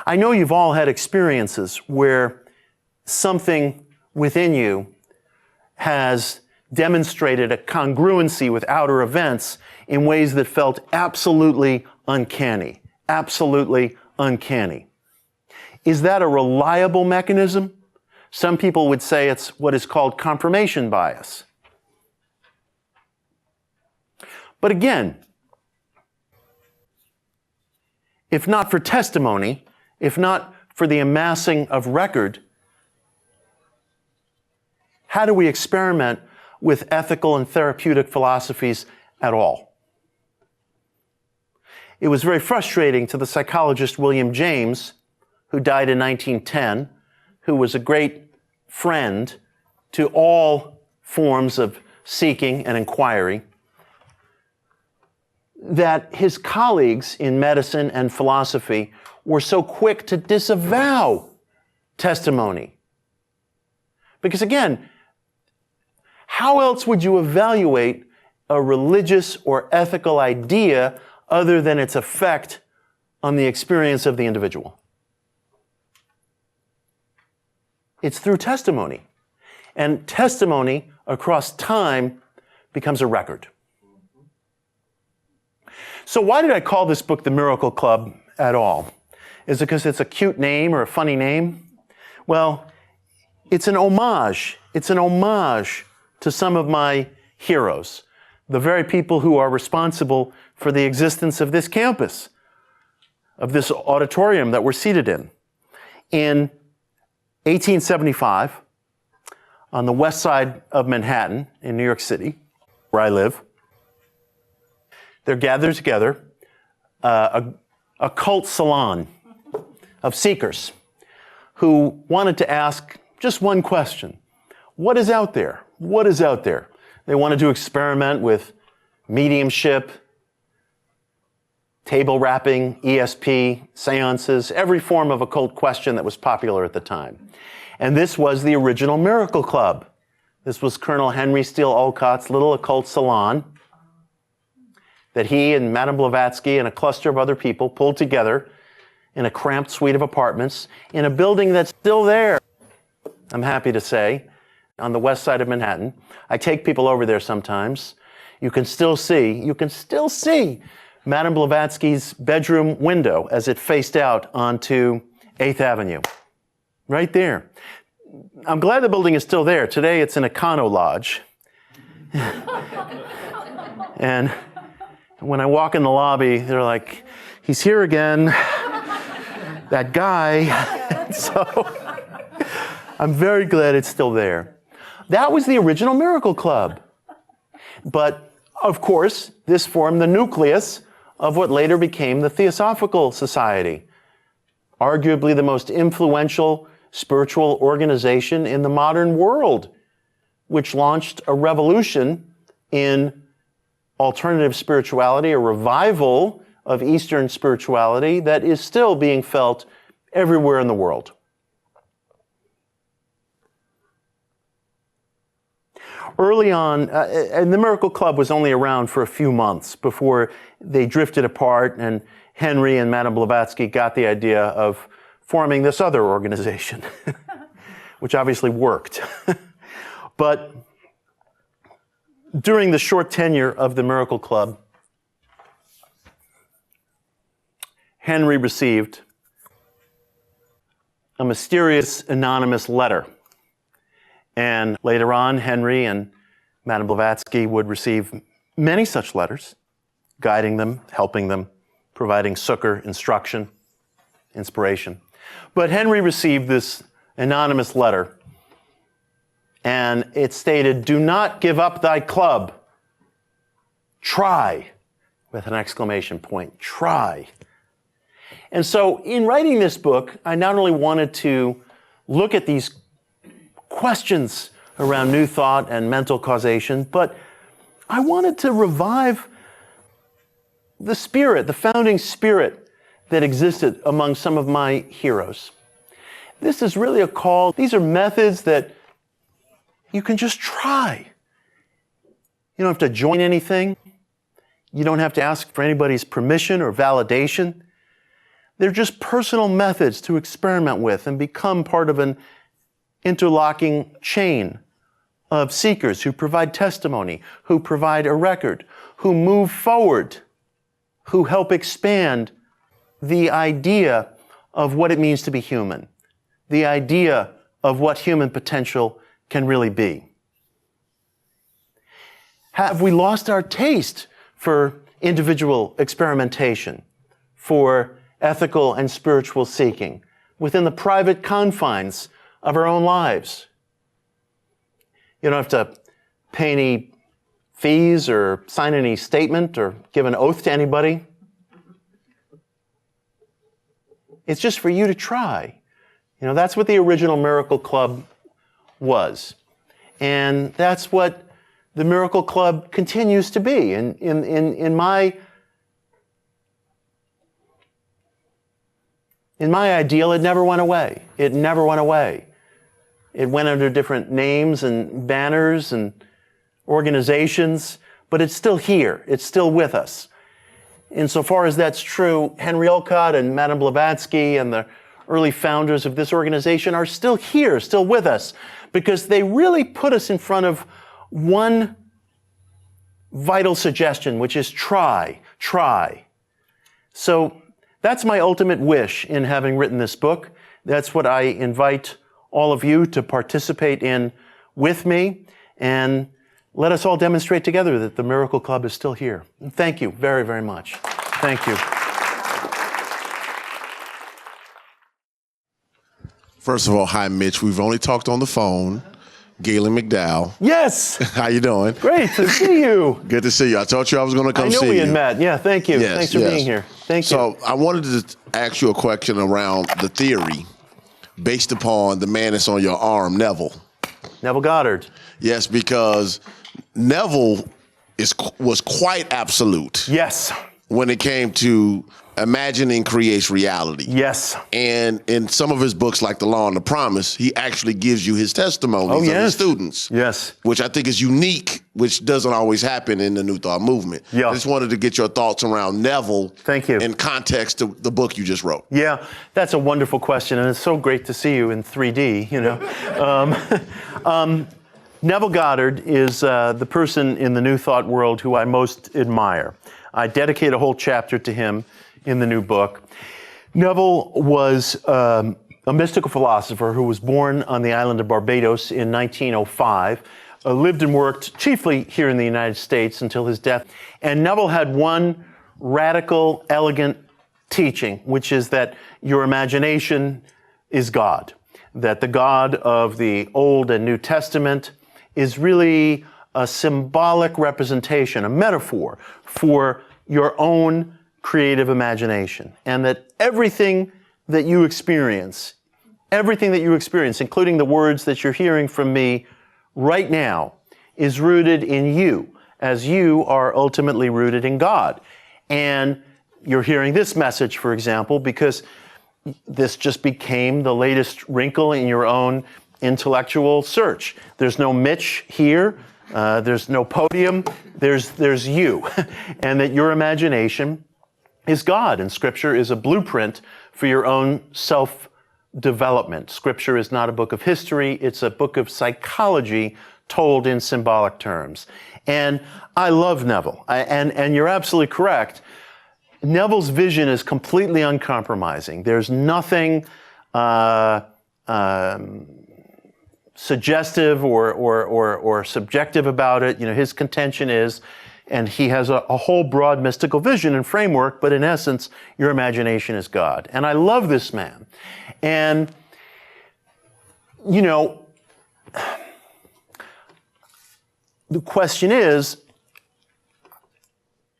I know you've all had experiences where something within you has demonstrated a congruency with outer events in ways that felt absolutely uncanny. Absolutely uncanny. Is that a reliable mechanism? Some people would say it's what is called confirmation bias. But again, if not for testimony, if not for the amassing of record, how do we experiment with ethical and therapeutic philosophies at all? It was very frustrating to the psychologist William James, who died in 1910, who was a great friend to all forms of seeking and inquiry, that his colleagues in medicine and philosophy were so quick to disavow testimony. Because again, how else would you evaluate a religious or ethical idea other than its effect on the experience of the individual? It's through testimony. And testimony across time becomes a record. So why did I call this book The Miracle Club at all? Is it because it's a cute name or a funny name? Well, it's an homage. It's an homage to some of my heroes, the very people who are responsible for the existence of this campus, of this auditorium that we're seated in. In 1875, on the west side of Manhattan in New York City, where I live, they're gathered together a cult salon of seekers who wanted to ask just one question. What is out there? What is out there? They wanted to experiment with mediumship, table rapping, ESP, seances, every form of occult question that was popular at the time. And this was the original Miracle Club. This was Colonel Henry Steele Olcott's little occult salon that he and Madame Blavatsky and a cluster of other people pulled together in a cramped suite of apartments in a building that's still there, I'm happy to say, on the west side of Manhattan. I take people over there sometimes. You can still see Madame Blavatsky's bedroom window as it faced out onto 8th Avenue. Right there. I'm glad the building is still there. Today it's an Econo Lodge. And when I walk in the lobby, they're like, he's here again, that guy. So I'm very glad it's still there. That was the original Miracle Club. But of course, this formed the nucleus of what later became the Theosophical Society, arguably the most influential spiritual organization in the modern world, which launched a revolution in alternative spirituality, a revival of Eastern spirituality that is still being felt everywhere in the world. Early on, and the Miracle Club was only around for a few months before they drifted apart and Henry and Madame Blavatsky got the idea of forming this other organization, which obviously worked. But during the short tenure of the Miracle Club, Henry received a mysterious anonymous letter. And later on, Henry and Madame Blavatsky would receive many such letters, guiding them, helping them, providing succor, instruction, inspiration. But Henry received this anonymous letter, and it stated, "Do not give up thy club. Try," with an exclamation point, try. And so in writing this book, I not only wanted to look at these questions around New Thought and mental causation, but I wanted to revive the spirit, the founding spirit that existed among some of my heroes. This is really a call. These are methods that you can just try. You don't have to join anything. You don't have to ask for anybody's permission or validation. They're just personal methods to experiment with and become part of an interlocking chain of seekers who provide testimony, who provide a record, who move forward, who help expand the idea of what it means to be human, the idea of what human potential can really be. Have we lost our taste for individual experimentation, for ethical and spiritual seeking within the private confines of our own lives? You don't have to pay any fees or sign any statement or give an oath to anybody. It's just for you to try. You know, that's what the original Miracle Club was. And that's what the Miracle Club continues to be. In my ideal, it never went away. It never went away. It went under different names and banners and organizations, but it's still here. It's still with us. Insofar as that's true, Henry Olcott and Madame Blavatsky and the early founders of this organization are still here, still with us, because they really put us in front of one vital suggestion, which is try. So that's my ultimate wish in having written this book. That's what I invite all of you to participate in with me, and let us all demonstrate together that the Miracle Club is still here. And thank you very, very much. Thank you. First of all, hi, Mitch. We've only talked on the phone. Galen McDowell. Yes. How you doing? Great to see you. Good to see you. I told you I was going to come see you. I know we had met. Yeah, thank you. Yes, thanks for being here. Thank you. So I wanted to ask you a question around the theory based upon the man that's on your arm, Neville. Neville Goddard. Yes, because Neville was quite absolute. Yes. When it came to imagining creates reality. Yes. And in some of his books, like The Law and the Promise, he actually gives you his testimonies of his students. Yes. Which I think is unique, which doesn't always happen in the New Thought movement. Yeah. I just wanted to get your thoughts around Neville. Thank you. In context to the book you just wrote. Yeah, that's a wonderful question, and it's so great to see you in 3D, you know. Neville Goddard is the person in the New Thought world who I most admire. I dedicate a whole chapter to him in the new book. Neville was a mystical philosopher who was born on the island of Barbados in 1905, lived and worked chiefly here in the United States until his death. And Neville had one radical, elegant teaching, which is that your imagination is God, that the God of the Old and New Testament is really a symbolic representation, a metaphor for your own creative imagination, and that everything that you experience, including the words that you're hearing from me right now, is rooted in you, as you are ultimately rooted in God. And you're hearing this message, for example, because this just became the latest wrinkle in your own intellectual search. There's no Mitch here. There's no podium. There's you. And that your imagination is God, and Scripture is a blueprint for your own development. Scripture is not a book of history, it's a book of psychology told in symbolic terms. And I love Neville, and you're absolutely correct. Neville's vision is completely uncompromising. There's nothing suggestive or subjective about it. You know, his contention is, and he has a whole broad mystical vision and framework, but in essence, your imagination is God. And I love this man. And, you know, the question is,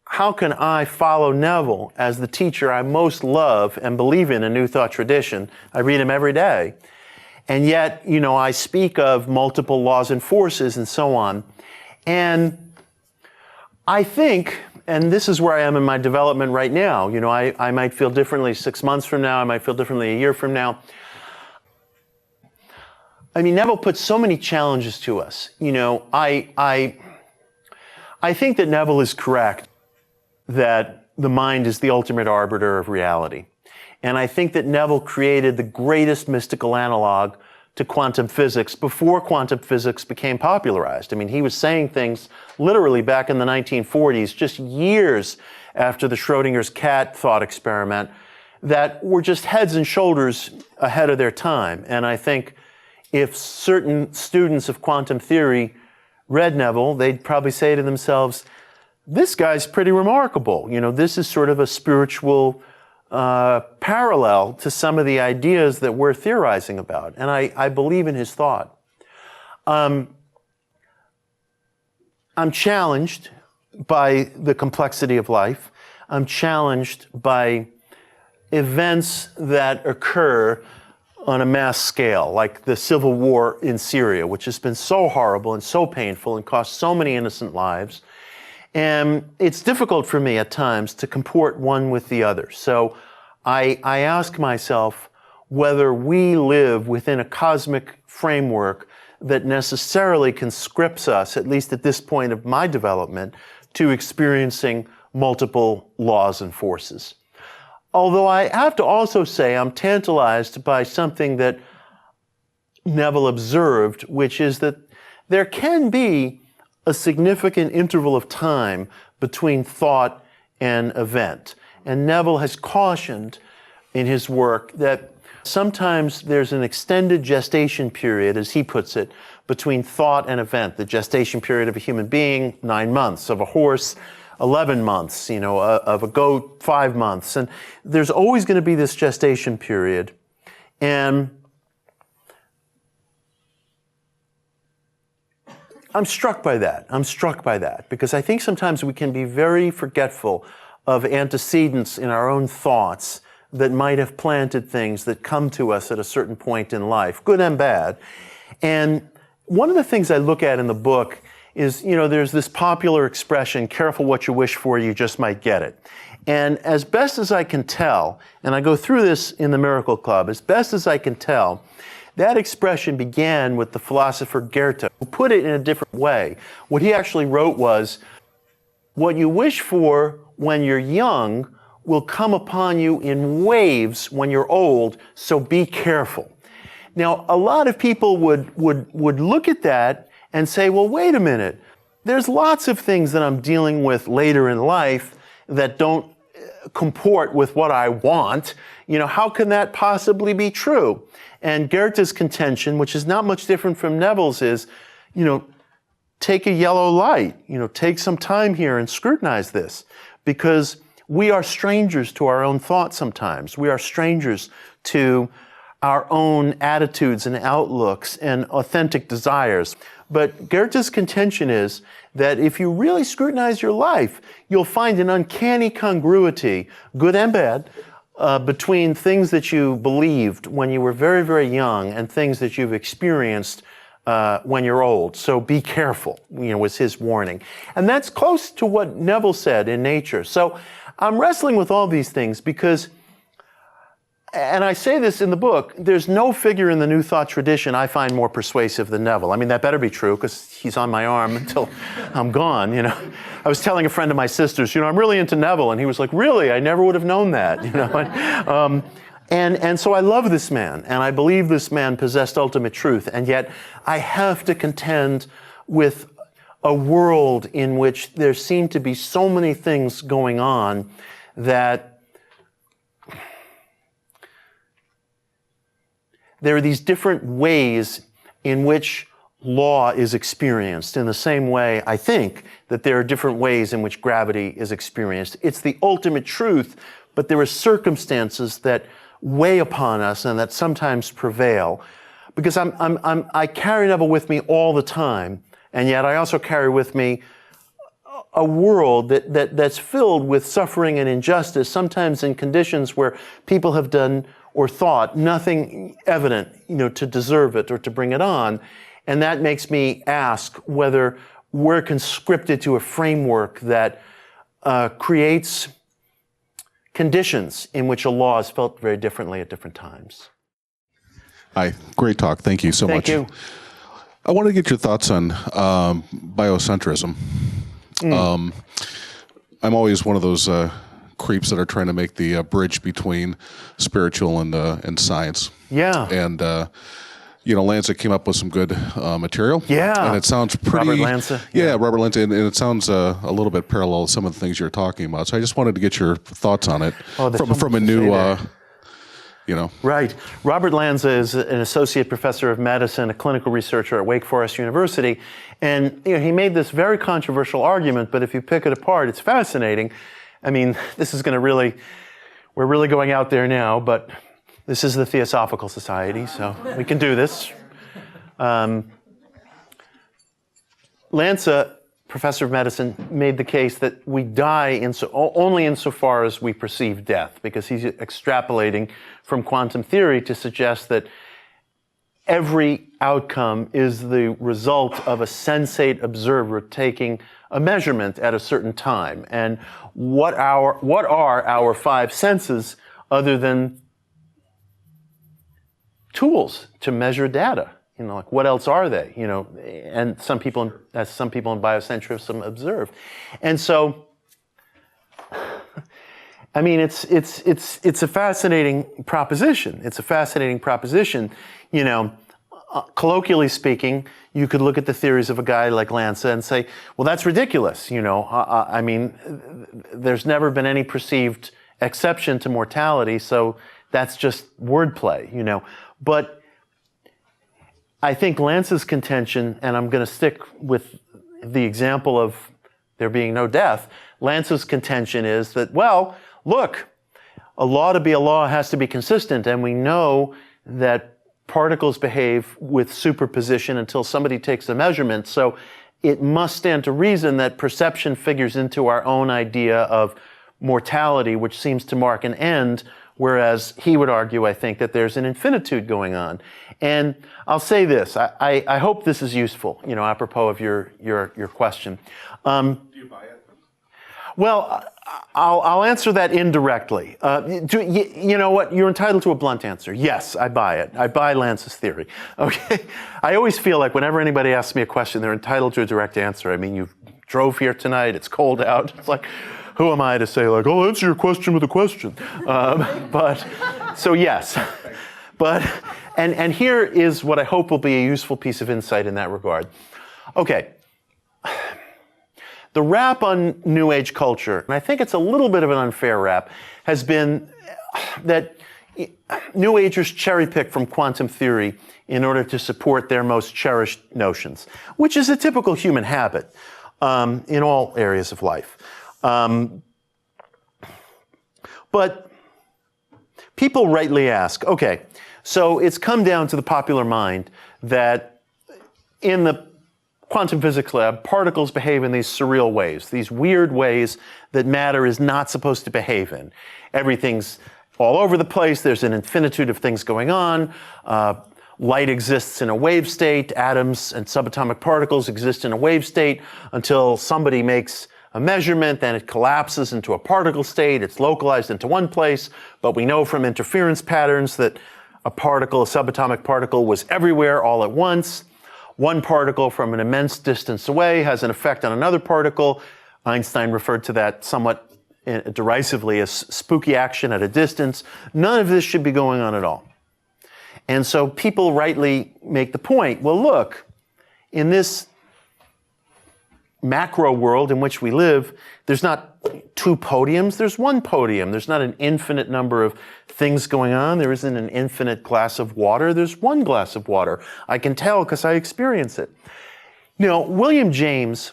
how can I follow Neville as the teacher I most love and believe in New Thought tradition? I read him every day. And yet, you know, I speak of multiple laws and forces and so on. And I think, and this is where I am in my development right now, you know, I might feel differently 6 months from now, I might feel differently a year from now. I mean, Neville puts so many challenges to us. You know, I think that Neville is correct that the mind is the ultimate arbiter of reality. And I think that Neville created the greatest mystical analog to quantum physics before quantum physics became popularized. I mean, he was saying things literally back in the 1940s, just years after the Schrodinger's cat thought experiment, that were just heads and shoulders ahead of their time. And I think if certain students of quantum theory read Neville, they'd probably say to themselves, this guy's pretty remarkable. You know, this is sort of a spiritual parallel to some of the ideas that we're theorizing about. And I believe in his thought. I'm challenged by the complexity of life. I'm challenged by events that occur on a mass scale, like the civil war in Syria, which has been so horrible and so painful and cost so many innocent lives. And it's difficult for me at times to comport one with the other. So I ask myself whether we live within a cosmic framework that necessarily conscripts us, at least at this point of my development, to experiencing multiple laws and forces. Although I have to also say I'm tantalized by something that Neville observed, which is that there can be a significant interval of time between thought and event. And Neville has cautioned in his work that sometimes there's an extended gestation period, as he puts it, between thought and event. The gestation period of a human being, 9 months, of a horse, 11 months, you know, of a goat, 5 months. And there's always going to be this gestation period. And I'm struck by that. I'm struck by that because I think sometimes we can be very forgetful of antecedents in our own thoughts that might have planted things that come to us at a certain point in life, good and bad. And one of the things I look at in the book is, you know, there's this popular expression, careful what you wish for, you just might get it. And as best as I can tell, and I go through this in the Miracle Club, as best as I can tell, that expression began with the philosopher Goethe, who put it in a different way. What he actually wrote was, what you wish for when you're young will come upon you in waves when you're old, so be careful. Now, a lot of people would look at that and say, well, wait a minute. There's lots of things that I'm dealing with later in life that don't comport with what I want. You know, how can that possibly be true? And Goethe's contention, which is not much different from Neville's, is, you know, take a yellow light, you know, take some time here and scrutinize this, because we are strangers to our own thoughts sometimes. We are strangers to our own attitudes and outlooks and authentic desires. But Goethe's contention is that if you really scrutinize your life, you'll find an uncanny congruity, good and bad, between things that you believed when you were very, very young and things that you've experienced when you're old. So be careful, you know, was his warning. And that's close to what Neville said in Nature. So I'm wrestling with all these things because, and I say this in the book, there's no figure in the New Thought tradition I find more persuasive than Neville. I mean, that better be true because he's on my arm until I'm gone, you know. I was telling a friend of my sister's, you know, I'm really into Neville. And he was like, really? I never would have known that, you know. And so I love this man, and I believe this man possessed ultimate truth, and yet I have to contend with a world in which there seem to be so many things going on that there are these different ways in which law is experienced, in the same way, I think, that there are different ways in which gravity is experienced. It's the ultimate truth, but there are circumstances that weigh upon us and that sometimes prevail. Because I carry Neville with me all the time, and yet I also carry with me a world that's filled with suffering and injustice, sometimes in conditions where people have done or thought nothing evident, to deserve it or to bring it on. And that makes me ask whether we're conscripted to a framework that creates conditions in which a law is felt very differently at different times. Hi, great talk. Thank you so much. Thank you. I want to get your thoughts on biocentrism. I'm always one of those creeps that are trying to make the bridge between spiritual and science. Yeah. And Lanza came up with some good material. Yeah. And it sounds pretty... Robert Lanza. Yeah, Robert Lanza. And it sounds a little bit parallel to some of the things you're talking about. So I just wanted to get your thoughts on it from a new... Right. Robert Lanza is an associate professor of medicine, a clinical researcher at Wake Forest University. And he made this very controversial argument, but if you pick it apart, it's fascinating. I mean, this is we're really going out there now, but this is the Theosophical Society, so we can do this. Lanza, professor of medicine, made the case that we die only insofar as we perceive death, because he's extrapolating from quantum theory to suggest that every outcome is the result of a sensate observer taking a measurement at a certain time. And what are our five senses other than tools to measure data? Like what else are they? And some people in biocentrism observe. And so, I mean, it's a fascinating proposition. It's a fascinating proposition. Colloquially speaking, you could look at the theories of a guy like Lanza and say, well, that's ridiculous. I mean, there's never been any perceived exception to mortality, so that's just wordplay, But I think Lanza's contention, and I'm going to stick with the example of there being no death, Lanza's contention is that, well, look, a law to be a law has to be consistent, and we know that particles behave with superposition until somebody takes a measurement, so it must stand to reason that perception figures into our own idea of mortality, which seems to mark an end, whereas he would argue, I think, that there's an infinitude going on. And I'll say this, I hope this is useful, apropos of your question. Do you buy it? Well, I'll answer that indirectly. You know what? You're entitled to a blunt answer. Yes, I buy it. I buy Lanza's theory. Okay? I always feel like whenever anybody asks me a question, they're entitled to a direct answer. I mean, you drove here tonight, it's cold out. It's like, who am I to say, like, I'll answer your question with a question? So yes. But, and here is what I hope will be a useful piece of insight in that regard. Okay. The rap on New Age culture, and I think it's a little bit of an unfair rap, has been that New Agers cherry pick from quantum theory in order to support their most cherished notions, which is a typical human habit in all areas of life. But people rightly ask, okay, so it's come down to the popular mind that in the quantum physics lab, particles behave in these surreal ways, these weird ways that matter is not supposed to behave in. Everything's all over the place. There's an infinitude of things going on. Light exists in a wave state. Atoms and subatomic particles exist in a wave state until somebody makes a measurement, then it collapses into a particle state. It's localized into one place, but we know from interference patterns that a subatomic particle, was everywhere all at once. One particle from an immense distance away has an effect on another particle. Einstein referred to that somewhat derisively as spooky action at a distance. None of this should be going on at all. And so people rightly make the point, well, look, in this macro world in which we live, there's not two podiums, there's one podium. There's not an infinite number of things going on. There isn't an infinite glass of water. There's one glass of water. I can tell because I experience it. You know, William James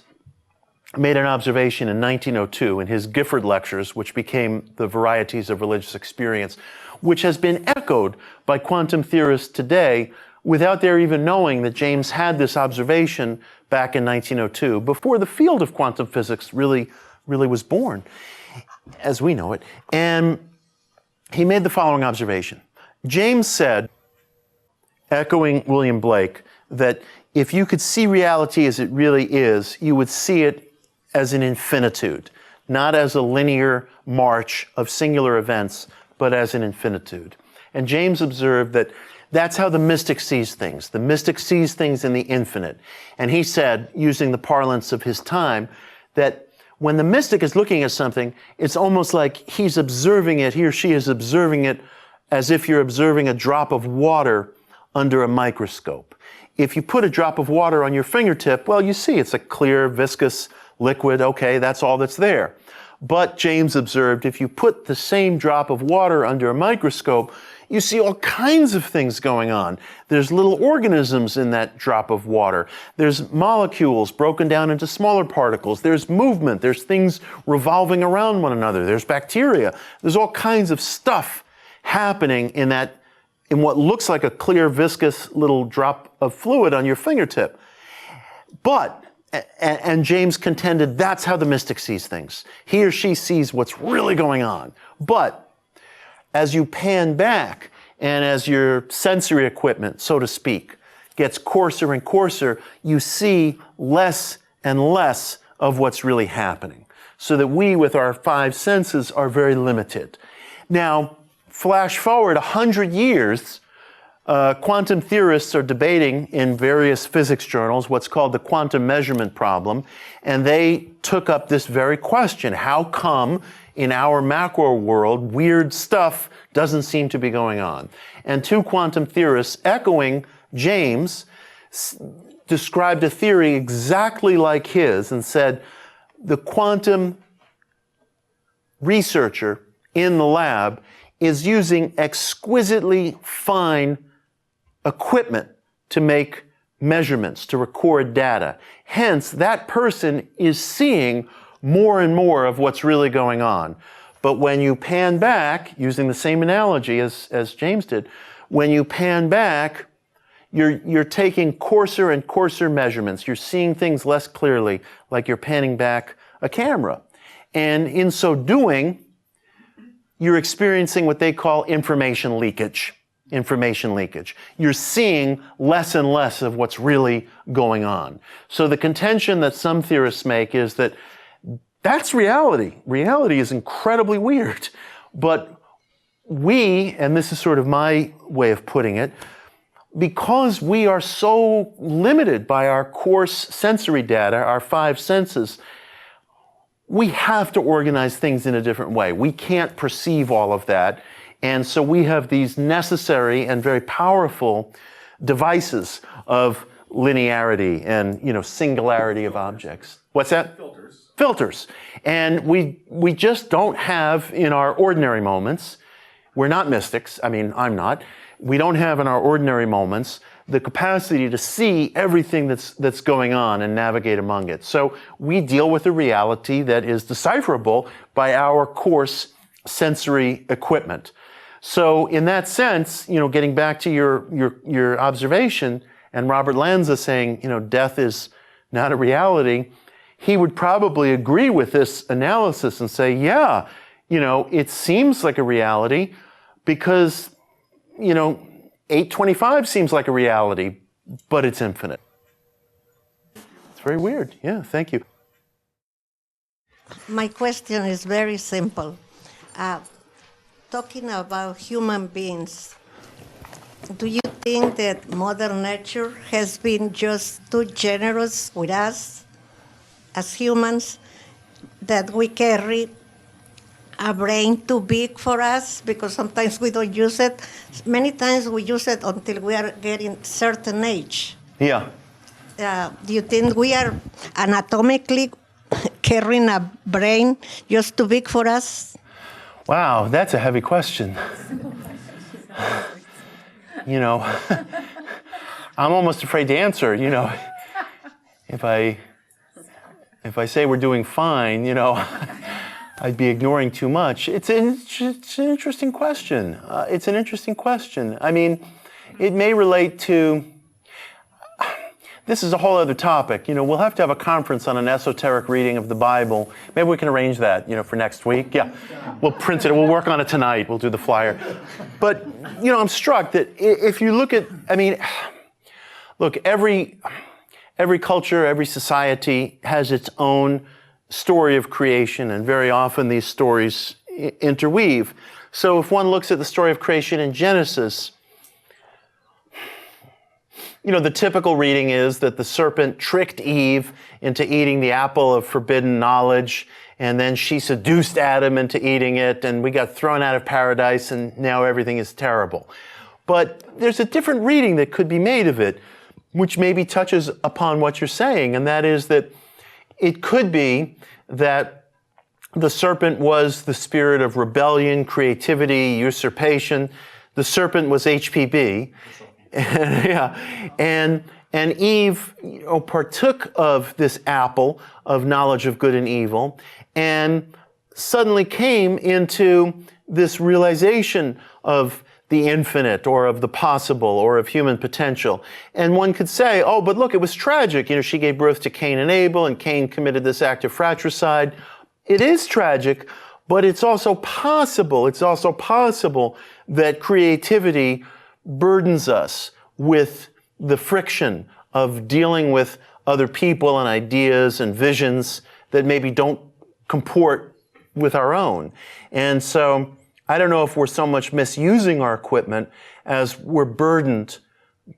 made an observation in 1902 in his Gifford Lectures, which became the Varieties of Religious Experience, which has been echoed by quantum theorists today without their even knowing that James had this observation back in 1902, before the field of quantum physics really was born, as we know it. And he made the following observation. James said, echoing William Blake, that if you could see reality as it really is, you would see it as an infinitude, not as a linear march of singular events, but as an infinitude. And James observed that that's how the mystic sees things. The mystic sees things in the infinite. And he said, using the parlance of his time, that when the mystic is looking at something, it's almost like he's observing it, he or she is observing it as if you're observing a drop of water under a microscope. If you put a drop of water on your fingertip, well, you see it's a clear, viscous liquid. Okay, that's all that's there. But James observed, if you put the same drop of water under a microscope, you see all kinds of things going on. There's little organisms in that drop of water. There's molecules broken down into smaller particles. There's movement. There's things revolving around one another. There's bacteria. There's all kinds of stuff happening in what looks like a clear, viscous little drop of fluid on your fingertip. But and James contended that's how the mystic sees things. He or she sees what's really going on. But as you pan back and as your sensory equipment, so to speak, gets coarser and coarser, you see less and less of what's really happening. So that we, with our five senses, are very limited. Now, flash forward 100 years, quantum theorists are debating in various physics journals what's called the quantum measurement problem, and they took up this very question. How come in our macro world weird stuff doesn't seem to be going on? And two quantum theorists, echoing James, described a theory exactly like his and said the quantum researcher in the lab is using exquisitely fine equipment to make measurements, to record data. Hence, that person is seeing more and more of what's really going on. But when you pan back, using the same analogy as James did, when you pan back, you're taking coarser and coarser measurements. You're seeing things less clearly, like you're panning back a camera. And in so doing, you're experiencing what they call information leakage. Information leakage. You're seeing less and less of what's really going on. So the contention that some theorists make is that that's reality. Reality is incredibly weird. But we, and this is sort of my way of putting it, because we are so limited by our coarse sensory data, our five senses, we have to organize things in a different way. We can't perceive all of that. And so we have these necessary and very powerful devices of linearity and, singularity of objects. What's that? Filters. Filters. And we just don't have in our ordinary moments, we're not mystics, I'm not, we don't have in our ordinary moments the capacity to see everything that's going on and navigate among it. So we deal with a reality that is decipherable by our coarse sensory equipment. So in that sense, getting back to your observation and Robert Lanza saying, death is not a reality, he would probably agree with this analysis and say, yeah, it seems like a reality because, 825 seems like a reality, but it's infinite. It's very weird. Yeah, thank you. My question is very simple. Talking about human beings, do you think that Mother Nature has been just too generous with us as humans, that we carry a brain too big for us because sometimes we don't use it. Many times we use it until we are getting certain age. Yeah. Do you think we are anatomically carrying a brain just too big for us? Wow, that's a heavy question. You know, I'm almost afraid to answer, you know. If I say we're doing fine, you know, I'd be ignoring too much. It's an interesting question. It's an interesting question. I mean, it may relate to, this is a whole other topic. You know, we'll have to have a conference on an esoteric reading of the Bible. Maybe we can arrange that, you know, for next week. Yeah, we'll print it. We'll work on it tonight. We'll do the flyer. But, you know, I'm struck that if you look at, I mean, look, every culture, every society has its own story of creation, and very often these stories interweave. So if one looks at the story of creation in Genesis, you know, the typical reading is that the serpent tricked Eve into eating the apple of forbidden knowledge, and then she seduced Adam into eating it, and we got thrown out of paradise, and now everything is terrible. But there's a different reading that could be made of it, which maybe touches upon what you're saying, and that is that it could be that the serpent was the spirit of rebellion, creativity, usurpation. The serpent was HPB. Yeah. And Eve, you know, partook of this apple of knowledge of good and evil, and suddenly came into this realization of the infinite, or of the possible, or of human potential. And one could say, oh, but look, it was tragic. You know, she gave birth to Cain and Abel, and Cain committed this act of fratricide. It is tragic, but it's also possible. It's also possible that creativity burdens us with the friction of dealing with other people and ideas and visions that maybe don't comport with our own. And so I don't know if we're so much misusing our equipment as we're burdened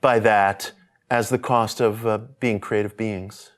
by that as the cost of being creative beings.